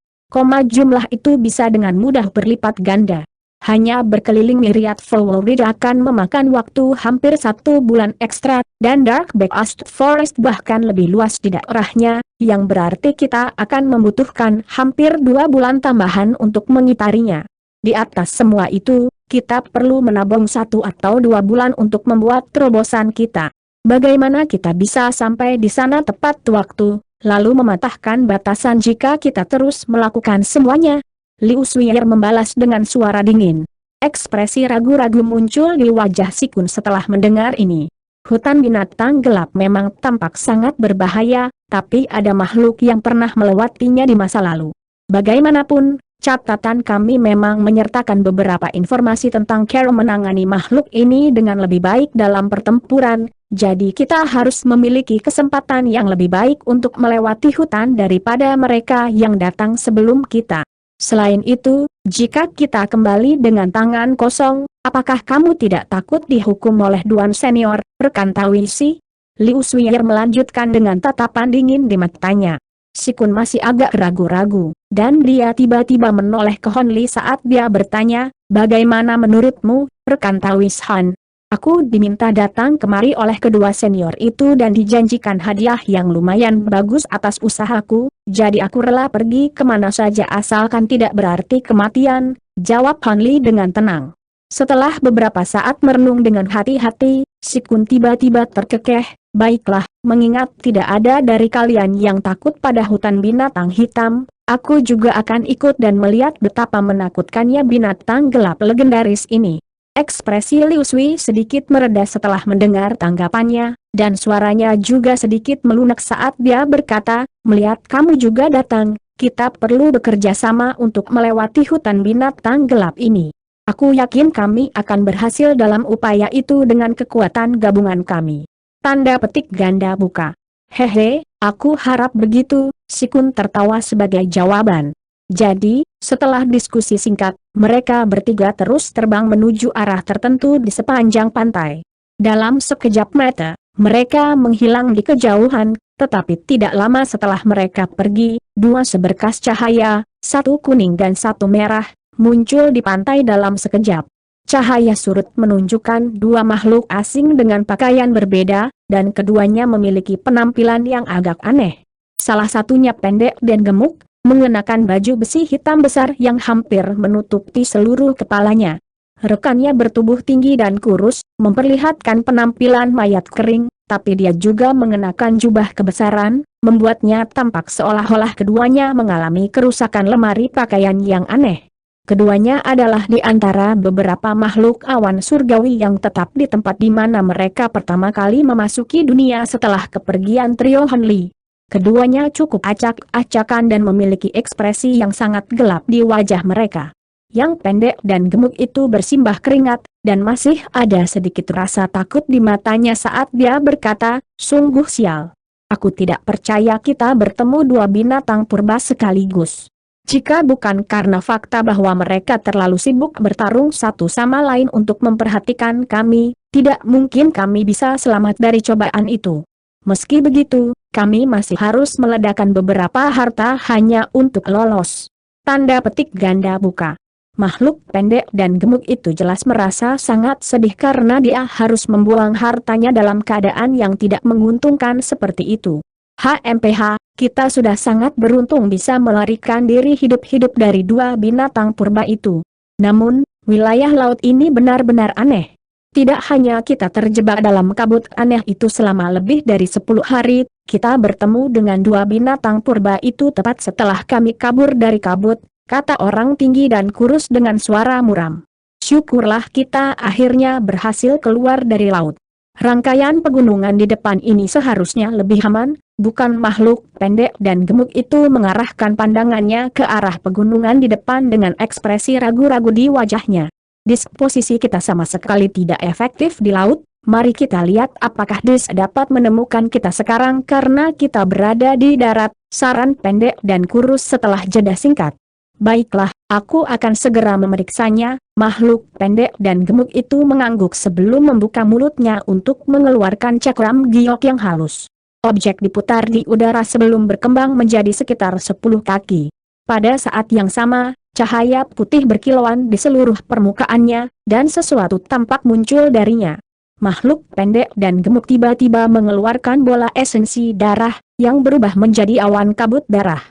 A: jumlah itu bisa dengan mudah berlipat ganda. Hanya berkeliling Myriad Flowerid akan memakan waktu hampir 1 bulan ekstra, dan Dark Beast Forest bahkan lebih luas di daerahnya, yang berarti kita akan membutuhkan hampir 2 bulan tambahan untuk mengitarinya. Di atas semua itu, kita perlu menabung 1 atau 2 bulan untuk membuat terobosan kita. Bagaimana kita bisa sampai di sana tepat waktu, lalu mematahkan batasan jika kita terus melakukan semuanya? Liu Suier membalas dengan suara dingin. Ekspresi ragu-ragu muncul di wajah Sikun setelah mendengar ini. Hutan binatang gelap memang tampak sangat berbahaya, tapi ada makhluk yang pernah melewatinya di masa lalu. Bagaimanapun, catatan kami memang menyertakan beberapa informasi tentang cara menangani makhluk ini dengan lebih baik dalam pertempuran, jadi kita harus memiliki kesempatan yang lebih baik untuk melewati hutan daripada mereka yang datang sebelum kita. Selain itu, jika kita kembali dengan tangan kosong, apakah kamu tidak takut dihukum oleh Duan Senior, rekan Tawisi? Liu Suier melanjutkan dengan tatapan dingin di matanya. Sikun masih agak ragu-ragu, dan dia tiba-tiba menoleh ke Hon Li saat dia bertanya, bagaimana menurutmu, rekan Tawis Han? Aku diminta datang kemari oleh kedua senior itu dan dijanjikan hadiah yang lumayan bagus atas usahaku, jadi aku rela pergi kemana saja asalkan tidak berarti kematian, jawab Han Li dengan tenang. Setelah beberapa saat merenung dengan hati-hati, Sikun tiba-tiba terkekeh, baiklah, mengingat tidak ada dari kalian yang takut pada hutan binatang hitam, aku juga akan ikut dan melihat betapa menakutkannya binatang gelap legendaris ini. Ekspresi Liu Sui sedikit mereda setelah mendengar tanggapannya, dan suaranya juga sedikit melunak saat dia berkata, melihat kamu juga datang, kita perlu bekerja sama untuk melewati hutan binatang gelap ini. Aku yakin kami akan berhasil dalam upaya itu dengan kekuatan gabungan kami. Tanda petik ganda buka. Hehe, aku harap begitu, Sikun tertawa sebagai jawaban. Jadi, setelah diskusi singkat, mereka bertiga terus terbang menuju arah tertentu di sepanjang pantai. Dalam sekejap mata, mereka menghilang di kejauhan, tetapi tidak lama setelah mereka pergi, 2 seberkas cahaya, 1 kuning dan 1 merah, muncul di pantai dalam sekejap. Cahaya surut menunjukkan 2 makhluk asing dengan pakaian berbeda, dan keduanya memiliki penampilan yang agak aneh. Salah satunya pendek dan gemuk, mengenakan baju besi hitam besar yang hampir menutupi seluruh kepalanya. Rekannya bertubuh tinggi dan kurus, memperlihatkan penampilan mayat kering, tapi dia juga mengenakan jubah kebesaran, membuatnya tampak seolah-olah keduanya mengalami kerusakan lemari pakaian yang aneh. Keduanya adalah di antara beberapa makhluk awan surgawi yang tetap di tempat di mana mereka pertama kali memasuki dunia setelah kepergian trio Han Li. Keduanya cukup acak-acakan dan memiliki ekspresi yang sangat gelap di wajah mereka. Yang pendek dan gemuk itu bersimbah keringat, dan masih ada sedikit rasa takut di matanya saat dia berkata, sungguh sial. Aku tidak percaya kita bertemu 2 binatang purba sekaligus. Jika bukan karena fakta bahwa mereka terlalu sibuk bertarung satu sama lain untuk memperhatikan kami, tidak mungkin kami bisa selamat dari cobaan itu. Meski begitu, kami masih harus meledakkan beberapa harta hanya untuk lolos. Tanda petik ganda buka. Makhluk pendek dan gemuk itu jelas merasa sangat sedih karena dia harus membuang hartanya dalam keadaan yang tidak menguntungkan seperti itu. HMPH, kita sudah sangat beruntung bisa melarikan diri hidup-hidup dari 2 binatang purba itu. Namun, wilayah laut ini benar-benar aneh. Tidak hanya kita terjebak dalam kabut aneh itu selama lebih dari 10 hari, kita bertemu dengan 2 binatang purba itu tepat setelah kami kabur dari kabut, kata orang tinggi dan kurus dengan suara muram. Syukurlah kita akhirnya berhasil keluar dari laut. Rangkaian pegunungan di depan ini seharusnya lebih aman, bukan? Makhluk pendek dan gemuk itu mengarahkan pandangannya ke arah pegunungan di depan dengan ekspresi ragu-ragu di wajahnya. Disposisi kita sama sekali tidak efektif di laut. Mari kita lihat apakah Dis dapat menemukan kita sekarang karena kita berada di darat, saran pendek dan kurus setelah jeda singkat. Baiklah, aku akan segera memeriksanya. Makhluk pendek dan gemuk itu mengangguk sebelum membuka mulutnya untuk mengeluarkan cakram giok yang halus. Objek diputar di udara sebelum berkembang menjadi sekitar 10 kaki. Pada saat yang sama, cahaya putih berkilauan di seluruh permukaannya, dan sesuatu tampak muncul darinya. Makhluk pendek dan gemuk tiba-tiba mengeluarkan bola esensi darah, yang berubah menjadi awan kabut darah.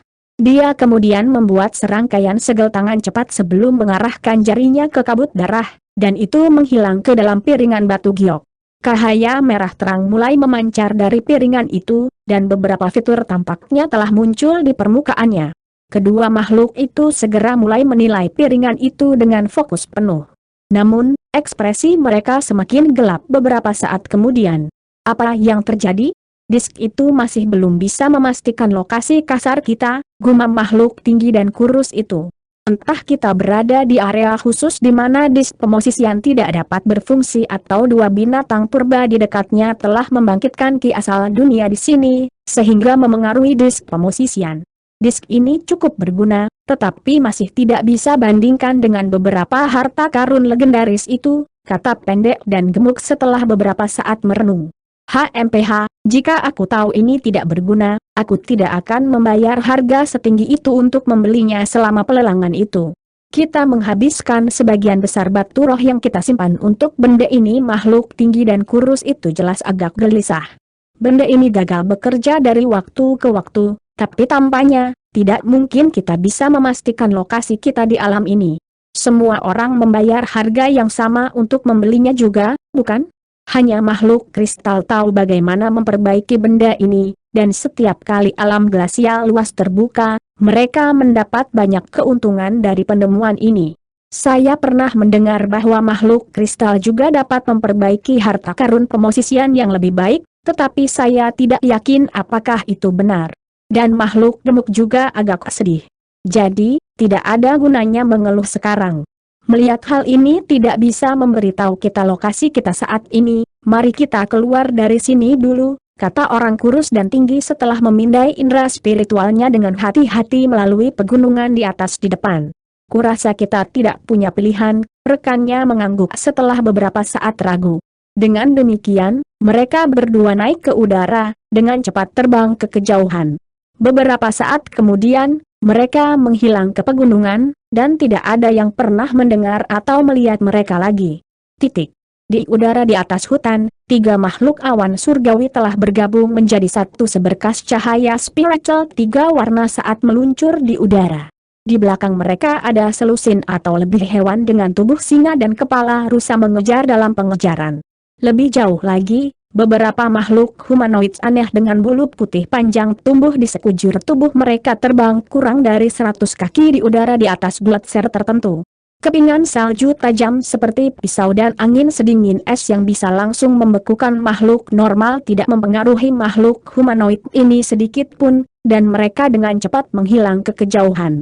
A: Dia kemudian membuat serangkaian segel tangan cepat sebelum mengarahkan jarinya ke kabut darah, dan itu menghilang ke dalam piringan batu giok. Cahaya merah terang mulai memancar dari piringan itu, dan beberapa fitur tampaknya telah muncul di permukaannya. Kedua makhluk itu segera mulai menilai piringan itu dengan fokus penuh. Namun, ekspresi mereka semakin gelap beberapa saat kemudian. Apa yang terjadi? Disk itu masih belum bisa memastikan lokasi kasar kita, gumam makhluk tinggi dan kurus itu. Entah kita berada di area khusus di mana disk pemosisian tidak dapat berfungsi atau dua binatang purba di dekatnya telah membangkitkan ki asal dunia di sini, sehingga memengaruhi disk pemosisian. Disk ini cukup berguna, tetapi masih tidak bisa bandingkan dengan beberapa harta karun legendaris itu, kata pendek dan gemuk setelah beberapa saat merenung. HMPH, jika aku tahu ini tidak berguna, aku tidak akan membayar harga setinggi itu untuk membelinya selama pelelangan itu. Kita menghabiskan sebagian besar batu roh yang kita simpan untuk benda ini. Makhluk tinggi dan kurus itu jelas agak gelisah. Benda ini gagal bekerja dari waktu ke waktu, tapi tampaknya tidak mungkin kita bisa memastikan lokasi kita di alam ini. Semua orang membayar harga yang sama untuk membelinya juga, bukan? Hanya makhluk kristal tahu bagaimana memperbaiki benda ini, dan setiap kali alam glasial luas terbuka, mereka mendapat banyak keuntungan dari penemuan ini. Saya pernah mendengar bahwa makhluk kristal juga dapat memperbaiki harta karun pemosisian yang lebih baik, tetapi saya tidak yakin apakah itu benar. Dan makhluk gemuk juga agak sedih. Jadi, tidak ada gunanya mengeluh sekarang. Melihat hal ini tidak bisa memberitahu kita lokasi kita saat ini, mari kita keluar dari sini dulu, kata orang kurus dan tinggi setelah memindai indera spiritualnya dengan hati-hati melalui pegunungan di atas di depan. Kurasa kita tidak punya pilihan, rekannya mengangguk setelah beberapa saat ragu. Dengan demikian, mereka berdua naik ke udara, dengan cepat terbang ke kejauhan. Beberapa saat kemudian, mereka menghilang ke pegunungan, dan tidak ada yang pernah mendengar atau melihat mereka lagi. Di udara di atas hutan, tiga makhluk awan surgawi telah bergabung menjadi satu seberkas cahaya spiritual tiga warna saat meluncur di udara. Di belakang mereka ada selusin atau lebih hewan dengan tubuh singa dan kepala rusa mengejar dalam pengejaran. Lebih jauh lagi, beberapa makhluk humanoid aneh dengan bulu putih panjang tumbuh di sekujur tubuh mereka terbang kurang dari 100 kaki di udara di atas gletser tertentu. Kepingan salju tajam seperti pisau dan angin sedingin es yang bisa langsung membekukan makhluk normal tidak mempengaruhi makhluk humanoid ini sedikit pun, dan mereka dengan cepat menghilang ke kejauhan.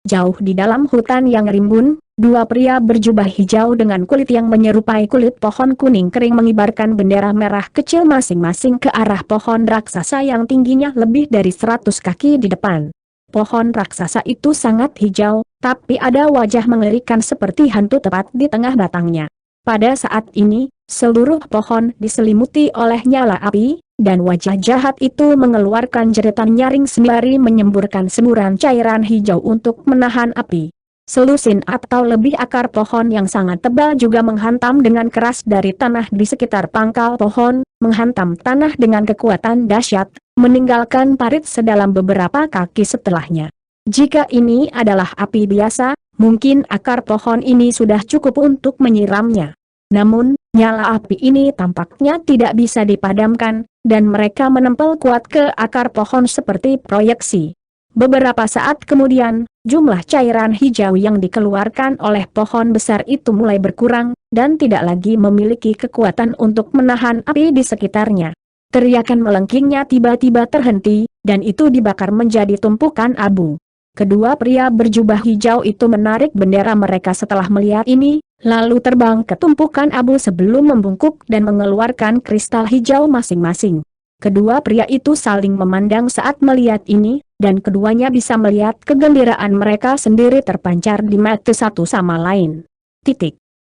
A: Jauh di dalam hutan yang rimbun, dua pria berjubah hijau dengan kulit yang menyerupai kulit pohon kuning kering mengibarkan bendera merah kecil masing-masing ke arah pohon raksasa yang tingginya lebih dari 100 kaki di depan. Pohon raksasa itu sangat hijau, tapi ada wajah mengerikan seperti hantu tepat di tengah batangnya. Pada saat ini, seluruh pohon diselimuti oleh nyala api, dan wajah jahat itu mengeluarkan jeritan nyaring sembari menyemburkan semburan cairan hijau untuk menahan api. Selusin atau lebih akar pohon yang sangat tebal juga menghantam dengan keras dari tanah di sekitar pangkal pohon, menghantam tanah dengan kekuatan dahsyat, meninggalkan parit sedalam beberapa kaki setelahnya. Jika ini adalah api biasa, mungkin akar pohon ini sudah cukup untuk menyiramnya. Namun, nyala api ini tampaknya tidak bisa dipadamkan, dan mereka menempel kuat ke akar pohon seperti proyeksi. Beberapa saat kemudian, jumlah cairan hijau yang dikeluarkan oleh pohon besar itu mulai berkurang, dan tidak lagi memiliki kekuatan untuk menahan api di sekitarnya. Teriakan melengkingnya tiba-tiba terhenti, dan itu dibakar menjadi tumpukan abu. Kedua pria berjubah hijau itu menarik bendera mereka setelah melihat ini, lalu terbang ke tumpukan abu sebelum membungkuk dan mengeluarkan kristal hijau masing-masing. Kedua pria itu saling memandang saat melihat ini, dan keduanya bisa melihat kegembiraan mereka sendiri terpancar di mata satu sama lain.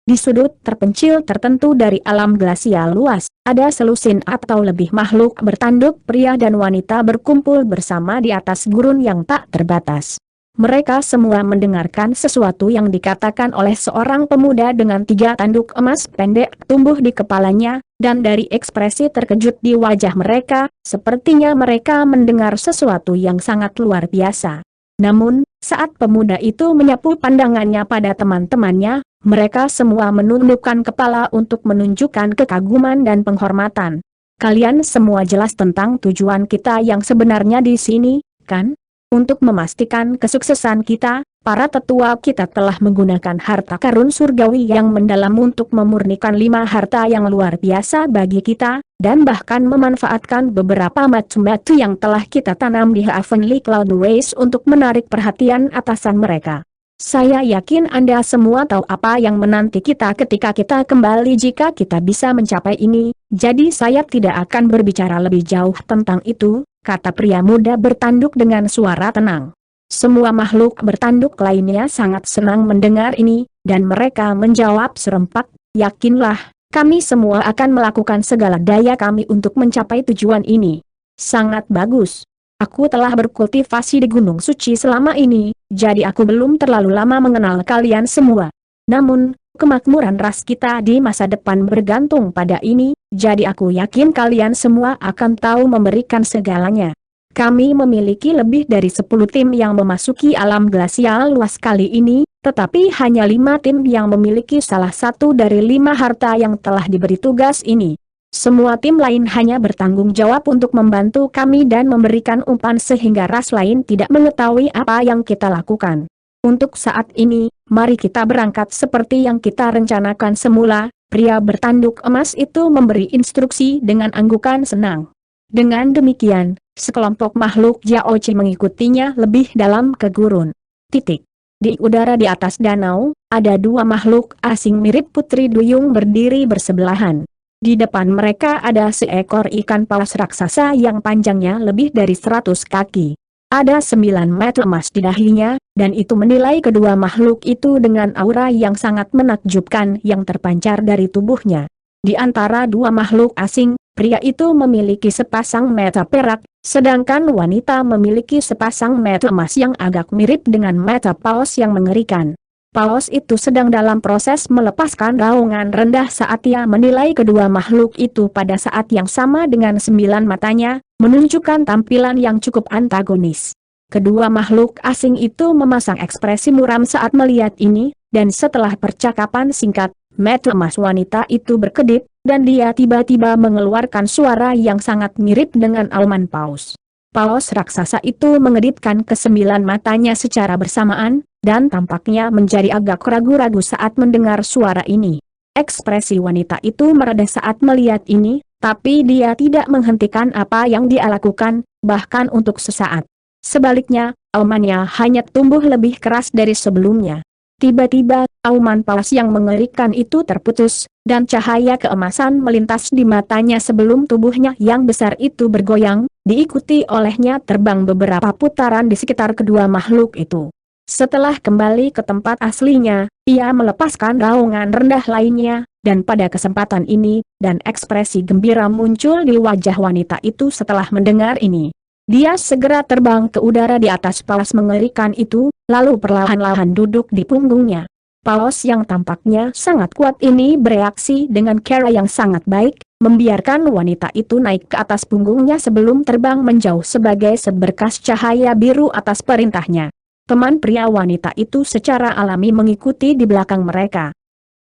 A: Di sudut terpencil tertentu dari alam glasial luas, ada selusin atau lebih makhluk bertanduk pria dan wanita berkumpul bersama di atas gurun yang tak terbatas. Mereka semua mendengarkan sesuatu yang dikatakan oleh seorang pemuda dengan 3 tanduk emas pendek tumbuh di kepalanya, dan dari ekspresi terkejut di wajah mereka, sepertinya mereka mendengar sesuatu yang sangat luar biasa. Namun, saat pemuda itu menyapu pandangannya pada teman-temannya, mereka semua menundukkan kepala untuk menunjukkan kekaguman dan penghormatan. Kalian semua jelas tentang tujuan kita yang sebenarnya di sini, kan? Untuk memastikan kesuksesan kita, para tetua kita telah menggunakan harta karun surgawi yang mendalam untuk memurnikan 5 harta yang luar biasa bagi kita, dan bahkan memanfaatkan beberapa batu yang telah kita tanam di Heavenly Cloudways untuk menarik perhatian atasan mereka. Saya yakin Anda semua tahu apa yang menanti kita ketika kita kembali jika kita bisa mencapai ini, jadi saya tidak akan berbicara lebih jauh tentang itu, kata pria muda bertanduk dengan suara tenang. Semua makhluk bertanduk lainnya sangat senang mendengar ini, dan mereka menjawab serempak, yakinlah, kami semua akan melakukan segala daya kami untuk mencapai tujuan ini. Sangat bagus. Aku telah berkultivasi di Gunung Suci selama ini, jadi aku belum terlalu lama mengenal kalian semua. Namun, kemakmuran ras kita di masa depan bergantung pada ini, jadi aku yakin kalian semua akan tahu memberikan segalanya. Kami memiliki lebih dari 10 tim yang memasuki alam glasial luas kali ini, tetapi hanya 5 tim yang memiliki salah satu dari 5 harta yang telah diberi tugas ini. Semua tim lain hanya bertanggung jawab untuk membantu kami dan memberikan umpan sehingga ras lain tidak mengetahui apa yang kita lakukan. Untuk saat ini, mari kita berangkat seperti yang kita rencanakan semula. Pria bertanduk emas itu memberi instruksi dengan anggukan senang. Dengan demikian, sekelompok makhluk Jiaoci mengikutinya lebih dalam ke gurun. Di udara di atas danau, ada 2 makhluk asing mirip putri duyung berdiri bersebelahan. Di depan mereka ada seekor ikan paus raksasa yang panjangnya lebih dari 100 kaki. Ada 9 mata emas di dahinya, dan itu menilai kedua makhluk itu dengan aura yang sangat menakjubkan yang terpancar dari tubuhnya. Di antara 2 makhluk asing, pria itu memiliki sepasang mata perak, sedangkan wanita memiliki sepasang mata emas yang agak mirip dengan mata paus yang mengerikan. Paus itu sedang dalam proses melepaskan raungan rendah saat ia menilai kedua makhluk itu pada saat yang sama dengan 9 matanya, menunjukkan tampilan yang cukup antagonis. Kedua makhluk asing itu memasang ekspresi muram saat melihat ini, dan setelah percakapan singkat, mata emas wanita itu berkedip, dan dia tiba-tiba mengeluarkan suara yang sangat mirip dengan auman paus. Paus raksasa itu mengedipkan ke-9 matanya secara bersamaan, dan tampaknya menjadi agak ragu-ragu saat mendengar suara ini. Ekspresi wanita itu mereda saat melihat ini, tapi dia tidak menghentikan apa yang dia lakukan, bahkan untuk sesaat. Sebaliknya, aumannya hanya tumbuh lebih keras dari sebelumnya. Tiba-tiba, auman paus yang mengerikan itu terputus, dan cahaya keemasan melintas di matanya sebelum tubuhnya yang besar itu bergoyang, diikuti olehnya terbang beberapa putaran di sekitar kedua makhluk itu. Setelah kembali ke tempat aslinya, ia melepaskan raungan rendah lainnya, dan pada kesempatan ini, dan ekspresi gembira muncul di wajah wanita itu setelah mendengar ini. Dia segera terbang ke udara di atas paus mengerikan itu, lalu perlahan-lahan duduk di punggungnya. Paus yang tampaknya sangat kuat ini bereaksi dengan cara yang sangat baik, membiarkan wanita itu naik ke atas punggungnya sebelum terbang menjauh sebagai seberkas cahaya biru atas perintahnya. Teman pria wanita itu secara alami mengikuti di belakang mereka.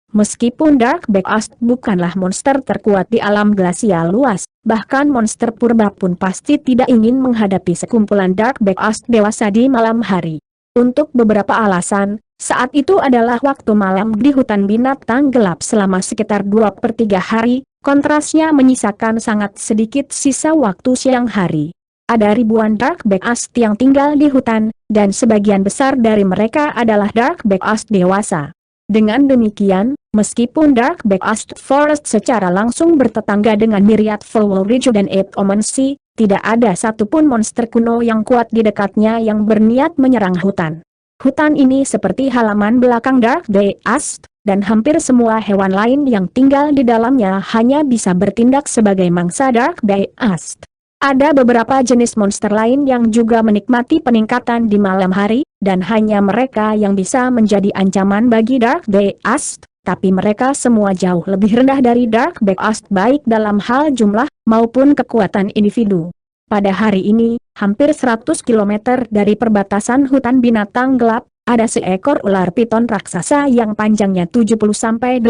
A: Meskipun Dark Beast bukanlah monster terkuat di alam glasial luas, bahkan monster purba pun pasti tidak ingin menghadapi sekumpulan Dark Beast dewasa di malam hari. Untuk beberapa alasan, saat itu adalah waktu malam di hutan binatang gelap selama sekitar 2/3 hari, kontrasnya menyisakan sangat sedikit sisa waktu siang hari. ada ribuan Dark Beast yang tinggal di hutan, dan sebagian besar dari mereka adalah Dark Beast dewasa. Dengan demikian, meskipun Dark Beast Forest secara langsung bertetangga dengan Myriad Fowl Ridge dan Eight Omen Sea, tidak ada satupun monster kuno yang kuat di dekatnya yang berniat menyerang hutan. Hutan ini seperti halaman belakang Dark Beast, dan hampir semua hewan lain yang tinggal di dalamnya hanya bisa bertindak sebagai mangsa Dark Beast. Ada beberapa jenis monster lain yang juga menikmati peningkatan di malam hari, dan hanya mereka yang bisa menjadi ancaman bagi Dark Beast, tapi mereka semua jauh lebih rendah dari Dark Beast baik dalam hal jumlah maupun kekuatan individu. Pada hari ini, hampir 100 km dari perbatasan hutan binatang gelap, ada seekor ular piton raksasa yang panjangnya 70-80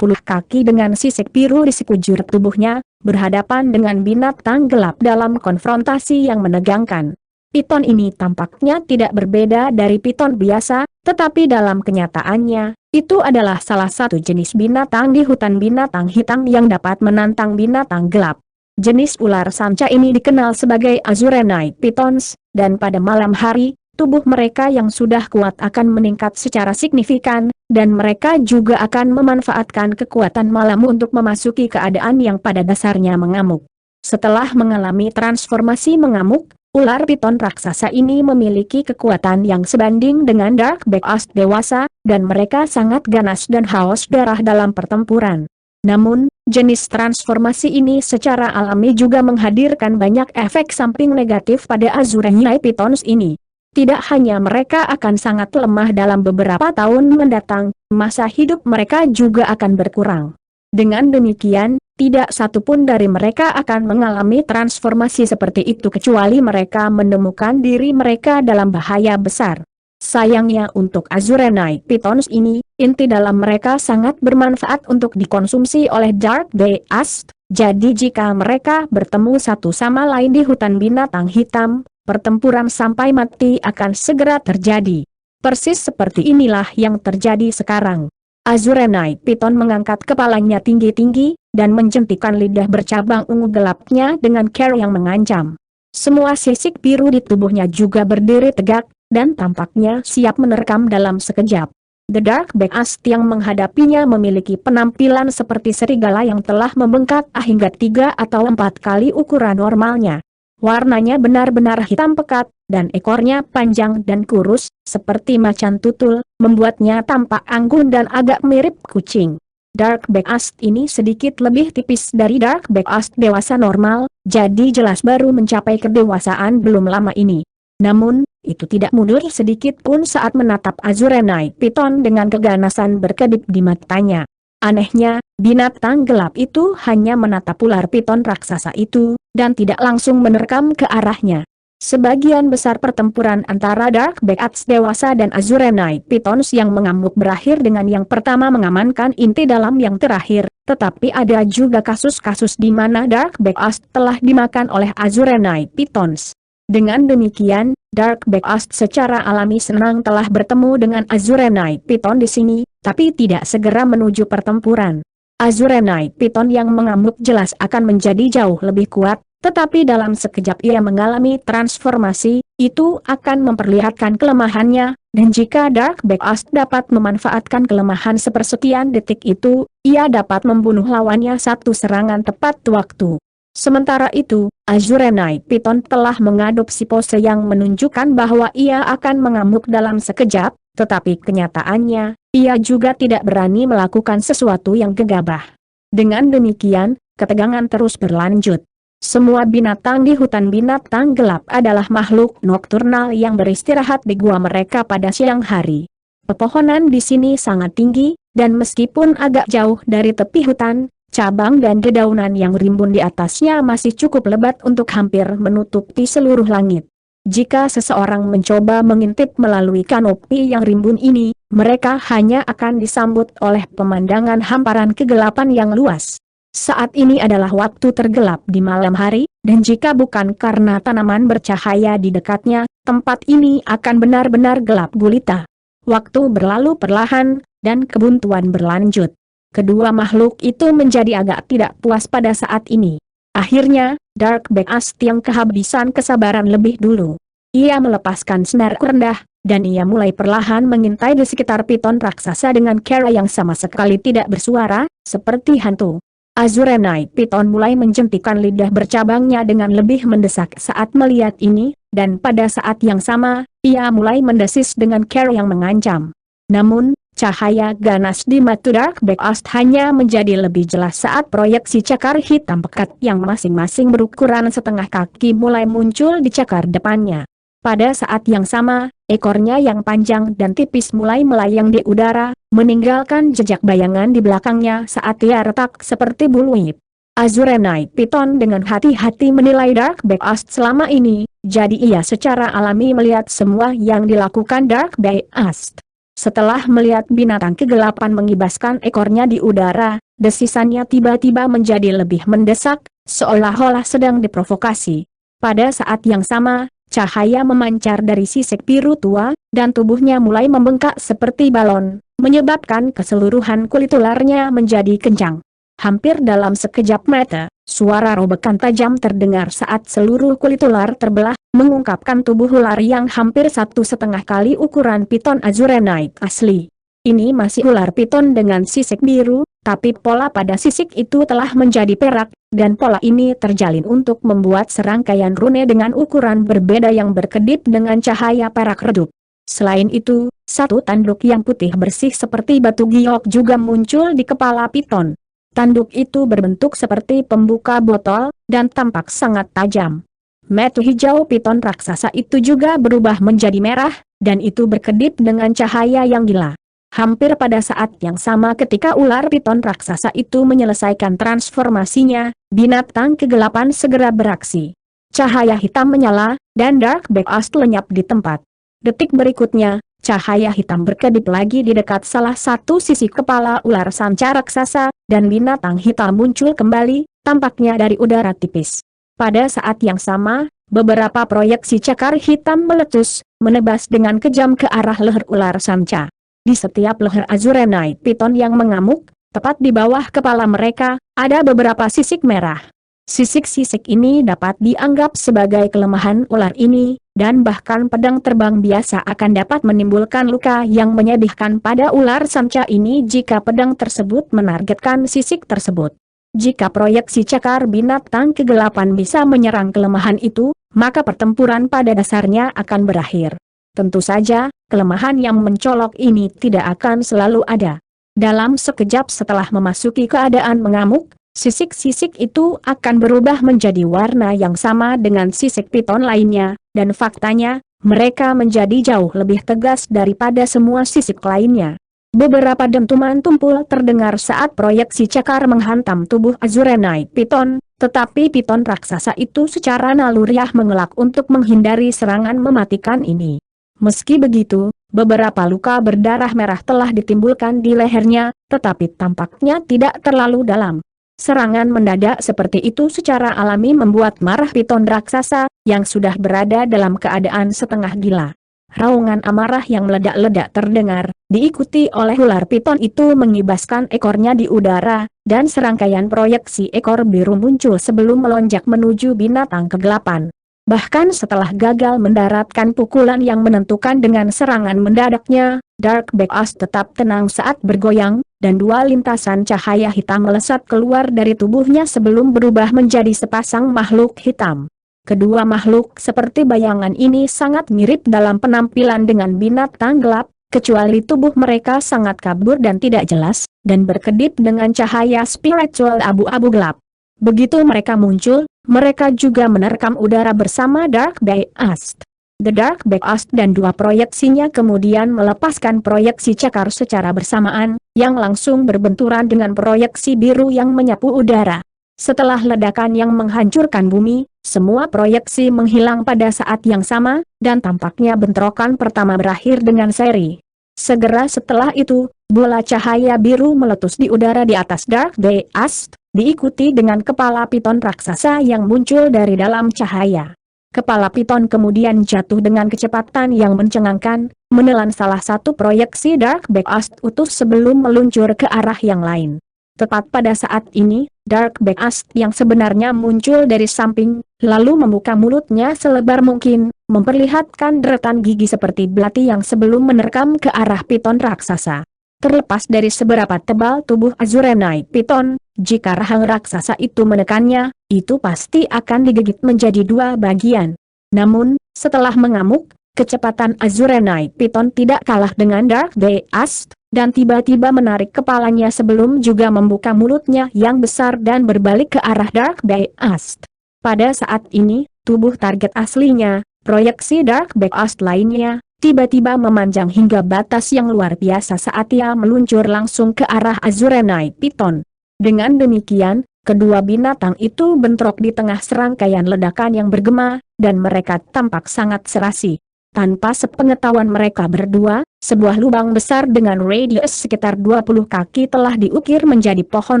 A: kaki dengan sisik biru di sekujur tubuhnya, berhadapan dengan binatang gelap dalam konfrontasi yang menegangkan. Piton ini tampaknya tidak berbeda dari piton biasa, tetapi dalam kenyataannya, itu adalah salah satu jenis binatang di hutan binatang hitam yang dapat menantang binatang gelap. Jenis ular sanca ini dikenal sebagai Azurenite Pythons, dan pada malam hari, tubuh mereka yang sudah kuat akan meningkat secara signifikan, dan mereka juga akan memanfaatkan kekuatan malam untuk memasuki keadaan yang pada dasarnya mengamuk. Setelah mengalami transformasi mengamuk, ular piton raksasa ini memiliki kekuatan yang sebanding dengan Dark Beast dewasa, dan mereka sangat ganas dan haus darah dalam pertempuran. Namun, jenis transformasi ini secara alami juga menghadirkan banyak efek samping negatif pada Azurenite Pythons ini. Tidak hanya mereka akan sangat lemah dalam beberapa tahun mendatang, masa hidup mereka juga akan berkurang. Dengan demikian, tidak satupun dari mereka akan mengalami transformasi seperti itu kecuali mereka menemukan diri mereka dalam bahaya besar. Sayangnya untuk Azurenite Pythons ini, inti dalam mereka sangat bermanfaat untuk dikonsumsi oleh Dark Beast, jadi jika mereka bertemu satu sama lain di hutan binatang hitam, pertempuran sampai mati akan segera terjadi. Persis seperti inilah yang terjadi sekarang. Azurenite Python mengangkat kepalanya tinggi-tinggi, dan menjentikan lidah bercabang ungu gelapnya dengan cara yang mengancam. Semua sisik biru di tubuhnya juga berdiri tegak, dan tampaknya siap menerkam dalam sekejap. The Dark Beast yang menghadapinya memiliki penampilan seperti serigala yang telah membengkak hingga 3 atau 4 kali ukuran normalnya. Warnanya benar-benar hitam pekat, dan ekornya panjang dan kurus, seperti macan tutul, membuatnya tampak anggun dan agak mirip kucing. Dark Beast ini sedikit lebih tipis dari Dark Beast dewasa normal, jadi jelas baru mencapai kedewasaan belum lama ini. Namun, itu tidak mundur sedikit pun saat menatap Azurenite Python dengan keganasan berkedip di matanya. Anehnya, binatang gelap itu hanya menatap ular piton raksasa itu, dan tidak langsung menerkam ke arahnya. Sebagian besar pertempuran antara Dark Beast dewasa dan Azurenite Pythons yang mengamuk berakhir dengan yang pertama mengamankan inti dalam yang terakhir, tetapi ada juga kasus-kasus di mana Dark Beast telah dimakan oleh Azurenite Pythons. Dengan demikian, Dark Beast secara alami senang telah bertemu dengan Azurenite Python di sini, tapi tidak segera menuju pertempuran. Azurenite Python yang mengamuk jelas akan menjadi jauh lebih kuat, tetapi dalam sekejap ia mengalami transformasi, itu akan memperlihatkan kelemahannya, dan jika Dark Beast dapat memanfaatkan kelemahan sepersekian detik itu, ia dapat membunuh lawannya satu serangan tepat waktu. Sementara itu, Azurenite Python telah mengadopsi pose yang menunjukkan bahwa ia akan mengamuk dalam sekejap, tetapi kenyataannya, ia juga tidak berani melakukan sesuatu yang gegabah. Dengan demikian, ketegangan terus berlanjut. Semua binatang di hutan binatang gelap adalah makhluk nokturnal yang beristirahat di gua mereka pada siang hari. Pepohonan di sini sangat tinggi, dan meskipun agak jauh dari tepi hutan, cabang dan dedaunan yang rimbun di atasnya masih cukup lebat untuk hampir menutupi seluruh langit. Jika seseorang mencoba mengintip melalui kanopi yang rimbun ini, mereka hanya akan disambut oleh pemandangan hamparan kegelapan yang luas. Saat ini adalah waktu tergelap di malam hari, dan jika bukan karena tanaman bercahaya di dekatnya, tempat ini akan benar-benar gelap gulita. Waktu berlalu perlahan, dan kebuntuan berlanjut. Kedua makhluk itu menjadi agak tidak puas pada saat ini. Akhirnya, Dark Beast yang kehabisan kesabaran lebih dulu. Ia melepaskan senar rendah, dan ia mulai perlahan mengintai di sekitar piton raksasa dengan cara yang sama sekali tidak bersuara, seperti hantu. Azurenite Piton mulai menjentikan lidah bercabangnya dengan lebih mendesak saat melihat ini, dan pada saat yang sama, ia mulai mendesis dengan cara yang mengancam. Namun, cahaya ganas di mata Dark Beast hanya menjadi lebih jelas saat proyeksi cakar hitam pekat yang masing-masing berukuran setengah kaki mulai muncul di cakar depannya. Pada saat yang sama, ekornya yang panjang dan tipis mulai melayang di udara, meninggalkan jejak bayangan di belakangnya saat ia retak seperti buluit. Azurenite Piton dengan hati-hati menilai Dark Beast selama ini, jadi ia secara alami melihat semua yang dilakukan Dark Beast. Setelah melihat binatang kegelapan mengibaskan ekornya di udara, desisannya tiba-tiba menjadi lebih mendesak, seolah-olah sedang diprovokasi. Pada saat yang sama, cahaya memancar dari sisik biru tua, dan tubuhnya mulai membengkak seperti balon, menyebabkan keseluruhan kulit ularnya menjadi kencang. Hampir dalam sekejap mata, suara robekan tajam terdengar saat seluruh kulit ular terbelah, mengungkapkan tubuh ular yang hampir 1,5 kali ukuran piton Azurenite asli. Ini masih ular piton dengan sisik biru, tapi pola pada sisik itu telah menjadi perak, dan pola ini terjalin untuk membuat serangkaian rune dengan ukuran berbeda yang berkedip dengan cahaya perak redup. Selain itu, satu tanduk yang putih bersih seperti batu giok juga muncul di kepala piton. Tanduk itu berbentuk seperti pembuka botol, dan tampak sangat tajam. Mata hijau piton raksasa itu juga berubah menjadi merah, dan itu berkedip dengan cahaya yang gila. Hampir pada saat yang sama ketika ular piton raksasa itu menyelesaikan transformasinya, binatang kegelapan segera beraksi. Cahaya hitam menyala, dan Dark Beast lenyap di tempat. Detik berikutnya, cahaya hitam berkedip lagi di dekat salah satu sisi kepala ular sanca raksasa, dan binatang hitam muncul kembali, tampaknya dari udara tipis. Pada saat yang sama, beberapa proyeksi cakar hitam meletus, menebas dengan kejam ke arah leher ular sanca. Di setiap leher Azurenite Piton yang mengamuk, tepat di bawah kepala mereka, ada beberapa sisik merah. Sisik-sisik ini dapat dianggap sebagai kelemahan ular ini, dan bahkan pedang terbang biasa akan dapat menimbulkan luka yang menyedihkan pada ular sanca ini jika pedang tersebut menargetkan sisik tersebut. Jika proyeksi cakar binatang kegelapan bisa menyerang kelemahan itu, maka pertempuran pada dasarnya akan berakhir. Tentu saja, kelemahan yang mencolok ini tidak akan selalu ada. Dalam sekejap setelah memasuki keadaan mengamuk, sisik-sisik itu akan berubah menjadi warna yang sama dengan sisik piton lainnya, dan faktanya, mereka menjadi jauh lebih tegas daripada semua sisik lainnya. Beberapa dentuman tumpul terdengar saat proyeksi cakar menghantam tubuh Azurenite Piton, tetapi piton raksasa itu secara naluriah mengelak untuk menghindari serangan mematikan ini. Meski begitu, beberapa luka berdarah merah telah ditimbulkan di lehernya, tetapi tampaknya tidak terlalu dalam. Serangan mendadak seperti itu secara alami membuat marah piton raksasa, yang sudah berada dalam keadaan setengah gila. Raungan amarah yang meledak-ledak terdengar, diikuti oleh ular piton itu mengibaskan ekornya di udara, dan serangkaian proyeksi ekor biru muncul sebelum melonjak menuju binatang kegelapan. Bahkan setelah gagal mendaratkan pukulan yang menentukan dengan serangan mendadaknya, Dark Beast tetap tenang saat bergoyang, dan dua lintasan cahaya hitam melesat keluar dari tubuhnya sebelum berubah menjadi sepasang makhluk hitam. Kedua makhluk seperti bayangan ini sangat mirip dalam penampilan dengan binatang gelap, kecuali tubuh mereka sangat kabur dan tidak jelas, dan berkedip dengan cahaya spiritual abu-abu gelap. Begitu mereka muncul, mereka juga menerkam udara bersama Dark Beast. The Dark Beast dan dua proyeksinya kemudian melepaskan proyeksi cakar secara bersamaan, yang langsung berbenturan dengan proyeksi biru yang menyapu udara. Setelah ledakan yang menghancurkan bumi, semua proyeksi menghilang pada saat yang sama, dan tampaknya bentrokan pertama berakhir dengan seri. Segera setelah itu, bola cahaya biru meletus di udara di atas Dark Beast, diikuti dengan kepala piton raksasa yang muncul dari dalam cahaya. Kepala piton kemudian jatuh dengan kecepatan yang mencengangkan, menelan salah satu proyeksi Dark Beast utuh sebelum meluncur ke arah yang lain. Tepat pada saat ini, Dark Beast yang sebenarnya muncul dari samping, lalu membuka mulutnya selebar mungkin, memperlihatkan deretan gigi seperti belati yang sebelum menerkam ke arah piton raksasa. Terlepas dari seberapa tebal tubuh Azurenite Piton, jika rahang raksasa itu menekannya, itu pasti akan digigit menjadi dua bagian. Namun, setelah mengamuk, kecepatan Azurenite Piton tidak kalah dengan Dark Beast, dan tiba-tiba menarik kepalanya sebelum juga membuka mulutnya yang besar dan berbalik ke arah Dark Beast. Pada saat ini, tubuh target aslinya, proyeksi Dark Beast lainnya, tiba-tiba memanjang hingga batas yang luar biasa saat ia meluncur langsung ke arah Azurenite Piton. Dengan demikian, kedua binatang itu bentrok di tengah serangkaian ledakan yang bergema, dan mereka tampak sangat serasi. Tanpa sepengetahuan mereka berdua, sebuah lubang besar dengan radius sekitar 20 kaki telah diukir menjadi pohon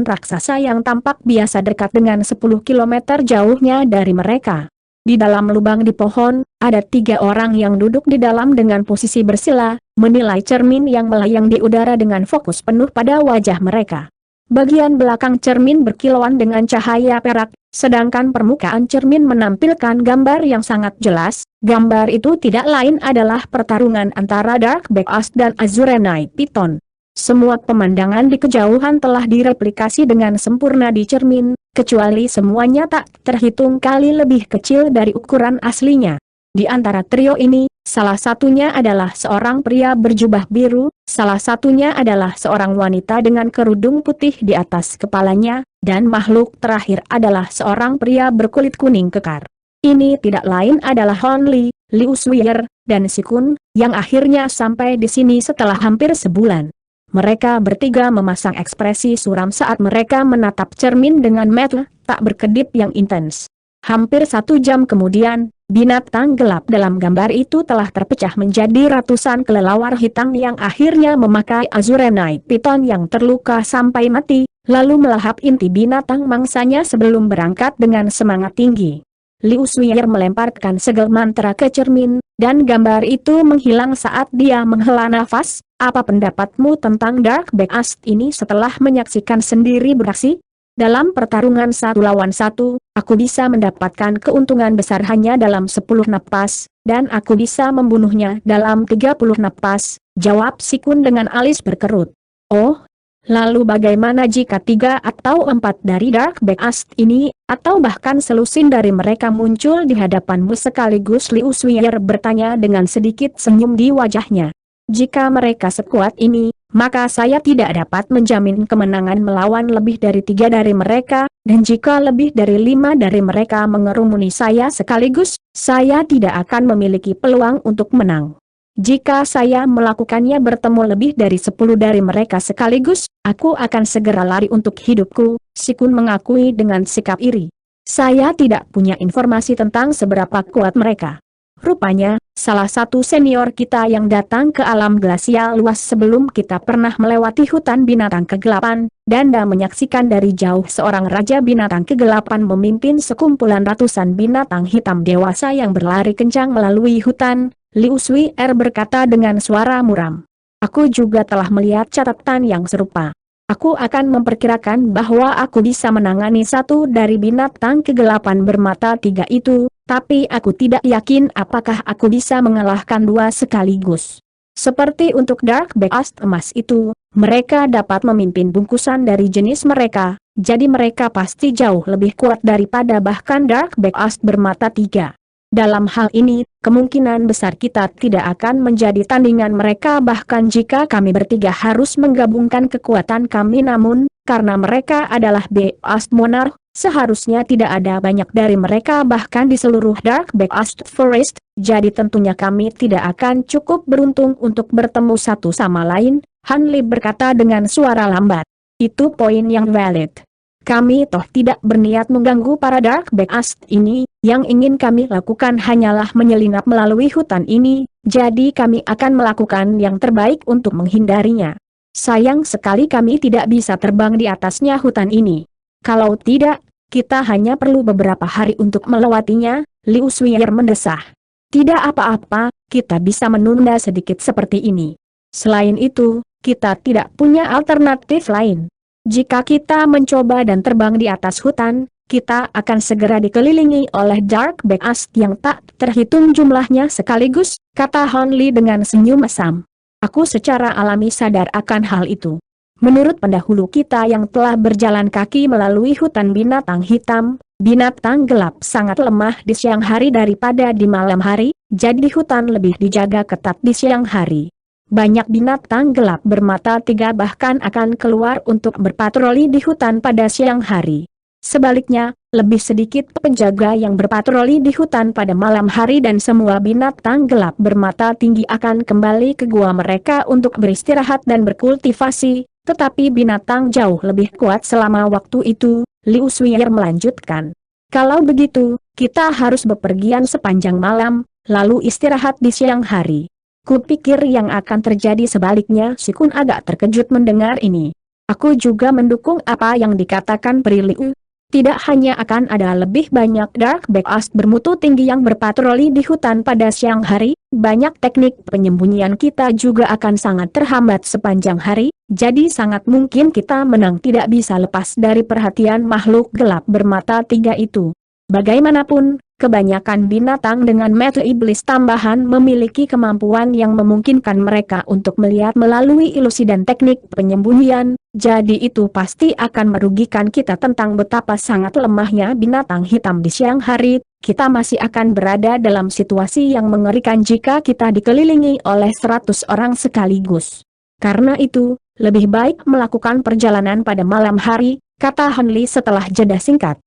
A: raksasa yang tampak biasa dekat dengan 10 km jauhnya dari mereka. Di dalam lubang di pohon, ada 3 orang yang duduk di dalam dengan posisi bersila, menilai cermin yang melayang di udara dengan fokus penuh pada wajah mereka. Bagian belakang cermin berkilauan dengan cahaya perak, sedangkan permukaan cermin menampilkan gambar yang sangat jelas. Gambar itu tidak lain adalah pertarungan antara Dark Beast dan Azurenite Piton. Semua pemandangan di kejauhan telah direplikasi dengan sempurna di cermin, kecuali semuanya tak terhitung kali lebih kecil dari ukuran aslinya. Di antara trio ini, salah satunya adalah seorang pria berjubah biru, salah satunya adalah seorang wanita dengan kerudung putih di atas kepalanya, dan makhluk terakhir adalah seorang pria berkulit kuning kekar. Ini tidak lain adalah Hon Li, Liu Suier, dan Si Kun, yang akhirnya sampai di sini setelah hampir sebulan. Mereka bertiga memasang ekspresi suram saat mereka menatap cermin dengan mata tak berkedip yang intens. Hampir 1 jam kemudian, binatang gelap dalam gambar itu telah terpecah menjadi ratusan kelelawar hitam yang akhirnya memakai Azurenite Piton yang terluka sampai mati, lalu melahap inti binatang mangsanya sebelum berangkat dengan semangat tinggi. Liu Suier melemparkan segel mantra ke cermin, dan gambar itu menghilang saat dia menghela nafas. Apa pendapatmu tentang Dark Beast ini setelah menyaksikan sendiri beraksi? Dalam pertarungan 1 lawan 1, aku bisa mendapatkan keuntungan besar hanya dalam 10 napas, dan aku bisa membunuhnya dalam 30 napas, jawab Si Kun dengan alis berkerut. Oh, lalu bagaimana jika 3 atau 4 dari Dark Beast ini, atau bahkan selusin dari mereka muncul di hadapanmu sekaligus? Liu Suier bertanya dengan sedikit senyum di wajahnya. Jika mereka sekuat ini, maka saya tidak dapat menjamin kemenangan melawan lebih dari 3 dari mereka, dan jika lebih dari 5 dari mereka mengerumuni saya sekaligus, saya tidak akan memiliki peluang untuk menang. Jika saya melakukannya bertemu lebih dari 10 dari mereka sekaligus, aku akan segera lari untuk hidupku, Si Kun mengakui dengan sikap iri. Saya tidak punya informasi tentang seberapa kuat mereka. Rupanya, salah satu senior kita yang datang ke alam glasial luas sebelum kita pernah melewati hutan binatang kegelapan, dan menyaksikan dari jauh seorang raja binatang kegelapan memimpin sekumpulan ratusan binatang hitam dewasa yang berlari kencang melalui hutan. Liu Suier berkata dengan suara muram. Aku juga telah melihat catatan yang serupa. Aku akan memperkirakan bahwa aku bisa menangani 1 dari binatang kegelapan bermata 3 itu, tapi aku tidak yakin apakah aku bisa mengalahkan 2 sekaligus. Seperti untuk Dark Beast emas itu, mereka dapat memimpin bungkusan dari jenis mereka, jadi mereka pasti jauh lebih kuat daripada bahkan Dark Beast bermata 3. Dalam hal ini, kemungkinan besar kita tidak akan menjadi tandingan mereka bahkan jika kami bertiga harus menggabungkan kekuatan kami, namun, karena mereka adalah Beast Monarch, seharusnya tidak ada banyak dari mereka bahkan di seluruh Dark Beast Forest, jadi tentunya kami tidak akan cukup beruntung untuk bertemu satu sama lain, Han Li berkata dengan suara lambat. Itu poin yang valid. Kami toh tidak berniat mengganggu para Dark Beast ini, yang ingin kami lakukan hanyalah menyelinap melalui hutan ini, jadi kami akan melakukan yang terbaik untuk menghindarinya. Sayang sekali kami tidak bisa terbang di atasnya hutan ini. Kalau tidak, kita hanya perlu beberapa hari untuk melewatinya, Liu Suier mendesah. Tidak apa-apa, kita bisa menunda sedikit seperti ini. Selain itu, kita tidak punya alternatif lain. Jika kita mencoba dan terbang di atas hutan, kita akan segera dikelilingi oleh Dark Beast yang tak terhitung jumlahnya sekaligus, kata Han Li dengan senyum mesam. Aku secara alami sadar akan hal itu. Menurut pendahulu kita yang telah berjalan kaki melalui hutan binatang hitam, binatang gelap sangat lemah di siang hari daripada di malam hari, jadi hutan lebih dijaga ketat di siang hari. Banyak binatang gelap bermata tiga bahkan akan keluar untuk berpatroli di hutan pada siang hari. Sebaliknya, lebih sedikit penjaga yang berpatroli di hutan pada malam hari dan semua binatang gelap bermata tinggi akan kembali ke gua mereka untuk beristirahat dan berkultivasi, tetapi binatang jauh lebih kuat selama waktu itu, Liu Suier melanjutkan. Kalau begitu, kita harus bepergian sepanjang malam, lalu istirahat di siang hari. Kupikir yang akan terjadi sebaliknya. Si Kun agak terkejut mendengar ini. Aku juga mendukung apa yang dikatakan Pri Liu. Tidak hanya akan ada lebih banyak Dark Beast bermutu tinggi yang berpatroli di hutan pada siang hari, banyak teknik penyembunyian kita juga akan sangat terhambat sepanjang hari, jadi sangat mungkin kita menang tidak bisa lepas dari perhatian makhluk gelap bermata tiga itu. Bagaimanapun, kebanyakan binatang dengan mata iblis tambahan memiliki kemampuan yang memungkinkan mereka untuk melihat melalui ilusi dan teknik penyembunyian, jadi itu pasti akan merugikan kita tentang betapa sangat lemahnya binatang hitam di siang hari. Kita masih akan berada dalam situasi yang mengerikan jika kita dikelilingi oleh 100 orang sekaligus. Karena itu, lebih baik melakukan perjalanan pada malam hari, kata Han Li setelah jeda singkat.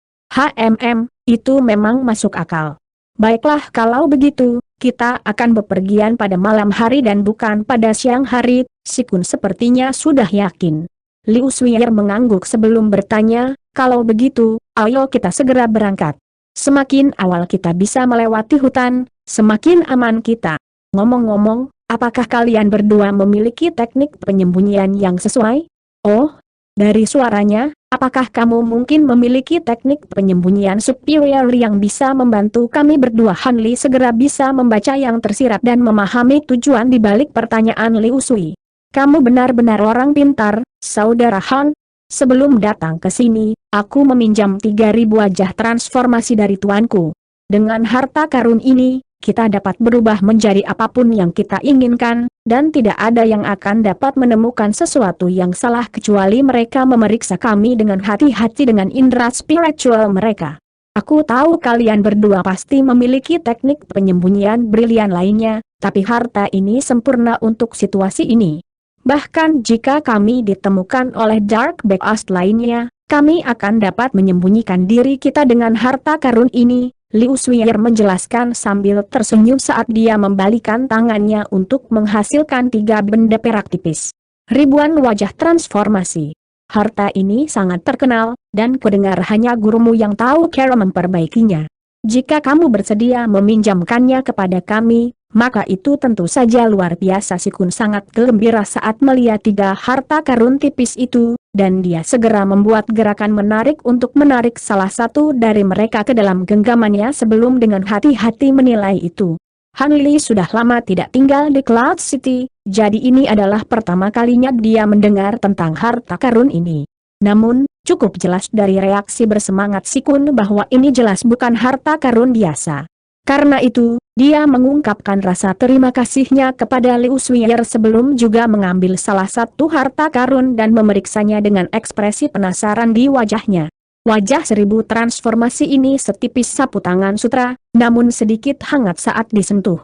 A: Itu memang masuk akal. Baiklah kalau begitu, kita akan bepergian pada malam hari dan bukan pada siang hari. Si Kun sepertinya sudah yakin. Liu Suier mengangguk sebelum bertanya, kalau begitu, ayo kita segera berangkat. Semakin awal kita bisa melewati hutan, semakin aman kita. Ngomong-ngomong, apakah kalian berdua memiliki teknik penyembunyian yang sesuai? Oh, dari suaranya, apakah kamu mungkin memiliki teknik penyembunyian superior yang bisa membantu kami berdua? Han Li segera bisa membaca yang tersirat dan memahami tujuan di balik pertanyaan Liu Sui. Kamu benar-benar orang pintar, saudara Han. Sebelum datang ke sini, aku meminjam 3.000 wajah transformasi dari tuanku. Dengan harta karun ini, kita dapat berubah menjadi apapun yang kita inginkan, dan tidak ada yang akan dapat menemukan sesuatu yang salah kecuali mereka memeriksa kami dengan hati-hati dengan indera spiritual mereka. Aku tahu kalian berdua pasti memiliki teknik penyembunyian brilian lainnya, tapi harta ini sempurna untuk situasi ini. Bahkan jika kami ditemukan oleh Dark Beast lainnya, kami akan dapat menyembunyikan diri kita dengan harta karun ini. Liu Suier menjelaskan sambil tersenyum saat dia membalikan tangannya untuk menghasilkan 3 benda perak tipis. Ribuan wajah transformasi. Harta ini sangat terkenal, dan kudengar hanya gurumu yang tahu cara memperbaikinya. Jika kamu bersedia meminjamkannya kepada kami, maka itu tentu saja luar biasa. Si Kun sangat gembira saat melihat 3 harta karun tipis itu, dan dia segera membuat gerakan menarik untuk menarik salah satu dari mereka ke dalam genggamannya sebelum dengan hati-hati menilai itu. Han Li sudah lama tidak tinggal di Cloud City, jadi ini adalah pertama kalinya dia mendengar tentang harta karun ini. Namun, cukup jelas dari reaksi bersemangat Si Kun bahwa ini jelas bukan harta karun biasa. Karena itu, dia mengungkapkan rasa terima kasihnya kepada Liu Suier sebelum juga mengambil salah satu harta karun dan memeriksanya dengan ekspresi penasaran di wajahnya. Wajah 1000 transformasi ini setipis sapu tangan sutra, namun sedikit hangat saat disentuh.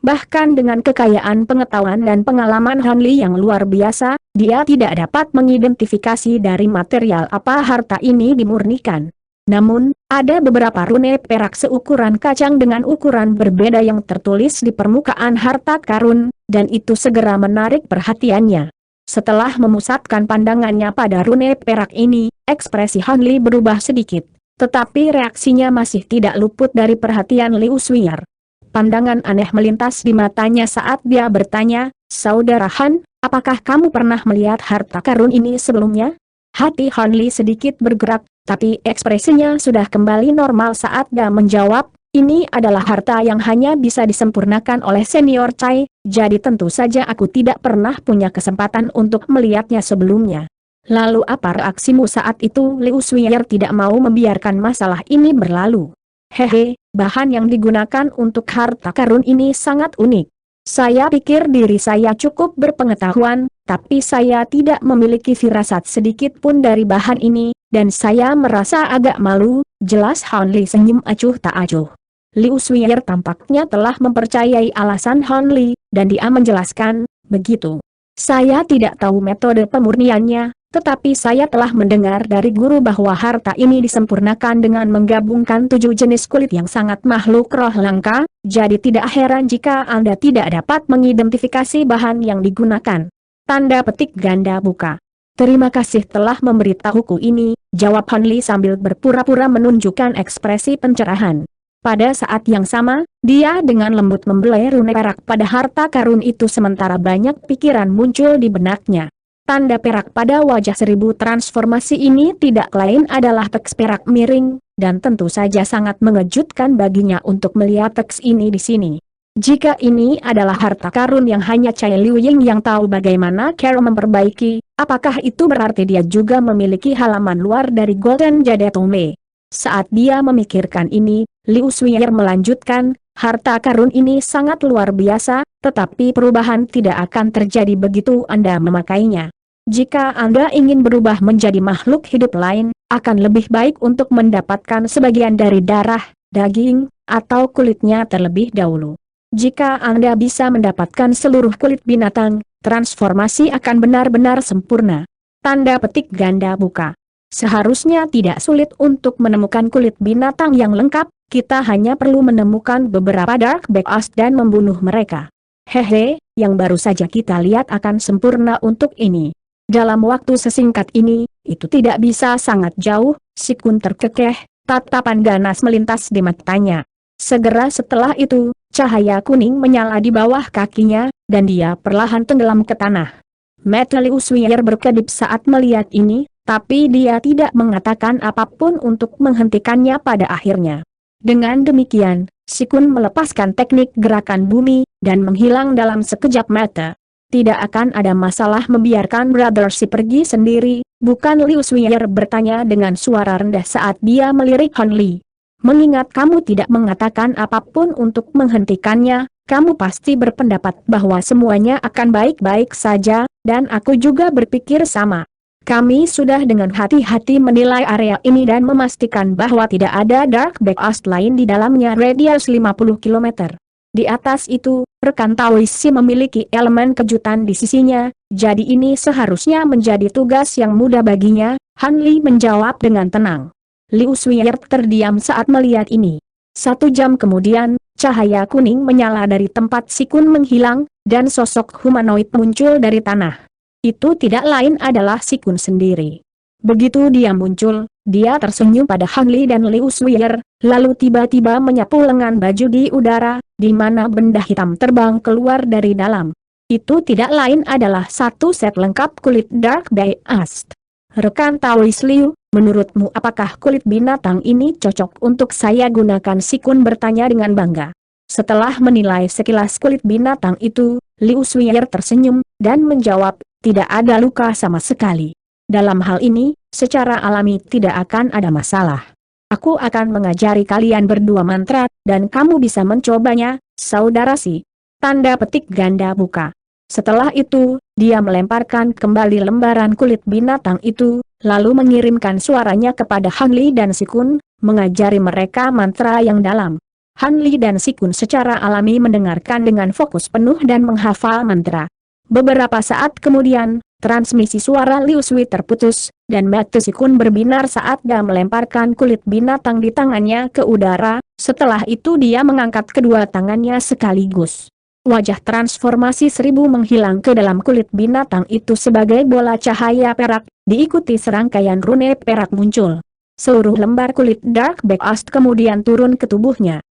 A: Bahkan dengan kekayaan pengetahuan dan pengalaman Han Li yang luar biasa, dia tidak dapat mengidentifikasi dari material apa harta ini dimurnikan. Namun, ada beberapa rune perak seukuran kacang dengan ukuran berbeda yang tertulis di permukaan harta karun, dan itu segera menarik perhatiannya. Setelah memusatkan pandangannya pada rune perak ini, ekspresi Han Li berubah sedikit. Tetapi reaksinya masih tidak luput dari perhatian Liu Suier. Pandangan aneh melintas di matanya saat dia bertanya, "Saudara Han, apakah kamu pernah melihat harta karun ini sebelumnya?" Hati Han Li sedikit bergerak, tapi ekspresinya sudah kembali normal saat dia menjawab, "Ini adalah harta yang hanya bisa disempurnakan oleh senior Chai, jadi tentu saja aku tidak pernah punya kesempatan untuk melihatnya sebelumnya." Lalu apa reaksimu saat itu? Liu Suiyer tidak mau membiarkan masalah ini berlalu. Hehe, bahan yang digunakan untuk harta karun ini sangat unik. Saya pikir diri saya cukup berpengetahuan, tapi saya tidak memiliki firasat sedikit pun dari bahan ini, dan saya merasa agak malu. Jelas Han Li senyum acuh tak acuh. Liu Suiyer tampaknya telah mempercayai alasan Han Li, dan dia menjelaskan, begitu. Saya tidak tahu metode pemurniannya, tetapi saya telah mendengar dari guru bahwa harta ini disempurnakan dengan menggabungkan 7 jenis kulit yang sangat makhluk roh langka, jadi tidak heran jika Anda tidak dapat mengidentifikasi bahan yang digunakan. Tanda petik ganda buka. Terima kasih telah memberitahuku ini, jawab Han Li sambil berpura-pura menunjukkan ekspresi pencerahan. Pada saat yang sama, dia dengan lembut membelai rune perak pada harta karun itu sementara banyak pikiran muncul di benaknya. Tanda perak pada wajah 1000 transformasi ini tidak lain adalah teks perak miring, dan tentu saja sangat mengejutkan baginya untuk melihat teks ini di sini. Jika ini adalah harta karun yang hanya Cai Liu Ying yang tahu bagaimana cara memperbaiki, apakah itu berarti dia juga memiliki halaman luar dari Golden Jade Tome? Saat dia memikirkan ini, Liu Suiyer melanjutkan, harta karun ini sangat luar biasa, tetapi perubahan tidak akan terjadi begitu Anda memakainya. Jika Anda ingin berubah menjadi makhluk hidup lain, akan lebih baik untuk mendapatkan sebagian dari darah, daging, atau kulitnya terlebih dahulu. Jika Anda bisa mendapatkan seluruh kulit binatang, transformasi akan benar-benar sempurna. Tanda petik ganda buka. Seharusnya tidak sulit untuk menemukan kulit binatang yang lengkap, kita hanya perlu menemukan beberapa Dark Beast dan membunuh mereka. Hehe, yang baru saja kita lihat akan sempurna untuk ini. Dalam waktu sesingkat ini, itu tidak bisa sangat jauh, Si Kun terkekeh, tatapan ganas melintas di matanya. Segera setelah itu, cahaya kuning menyala di bawah kakinya, dan dia perlahan tenggelam ke tanah. Mata Liu Suiyer berkedip saat melihat ini, tapi dia tidak mengatakan apapun untuk menghentikannya pada akhirnya. Dengan demikian, Si Kun melepaskan teknik gerakan bumi, dan menghilang dalam sekejap mata. Tidak akan ada masalah membiarkan Brother Si pergi sendiri, bukan? Liu Suiyer bertanya dengan suara rendah saat dia melirik Han Li. Mengingat kamu tidak mengatakan apapun untuk menghentikannya, kamu pasti berpendapat bahwa semuanya akan baik-baik saja, dan aku juga berpikir sama. Kami sudah dengan hati-hati menilai area ini dan memastikan bahwa tidak ada Dark Beast lain di dalamnya radius 50 km. Di atas itu, rekan Taoisi memiliki elemen kejutan di sisinya, jadi ini seharusnya menjadi tugas yang mudah baginya, Han Li menjawab dengan tenang. Liu Suiyer terdiam saat melihat ini. 1 jam kemudian, cahaya kuning menyala dari tempat Si Kun menghilang, dan sosok humanoid muncul dari tanah. Itu tidak lain adalah Si Kun sendiri. Begitu dia muncul, dia tersenyum pada Han Li dan Liu Suiyer, lalu tiba-tiba menyapu lengan baju di udara, di mana benda hitam terbang keluar dari dalam. Itu tidak lain adalah 1 set lengkap kulit Dark Beast. Rekan Taois Liu, menurutmu apakah kulit binatang ini cocok untuk saya gunakan? Si Kun bertanya dengan bangga. Setelah menilai sekilas kulit binatang itu, Liu Suiyer tersenyum, dan menjawab, tidak ada luka sama sekali. Dalam hal ini, secara alami tidak akan ada masalah. Aku akan mengajari kalian berdua mantra, dan kamu bisa mencobanya, saudara Si. Tanda petik ganda buka. Setelah itu, dia melemparkan kembali lembaran kulit binatang itu, lalu mengirimkan suaranya kepada Han Li dan Si Kun, mengajari mereka mantra yang dalam. Han Li dan Si Kun secara alami mendengarkan dengan fokus penuh dan menghafal mantra. Beberapa saat kemudian, transmisi suara Liu Sui terputus, dan mata Si Kun berbinar saat dia melemparkan kulit binatang di tangannya ke udara. Setelah itu dia mengangkat kedua tangannya sekaligus. Wajah transformasi 1000 menghilang ke dalam kulit binatang itu sebagai bola cahaya perak, diikuti serangkaian rune perak muncul. Seluruh lembar kulit Dark Beast kemudian turun ke tubuhnya.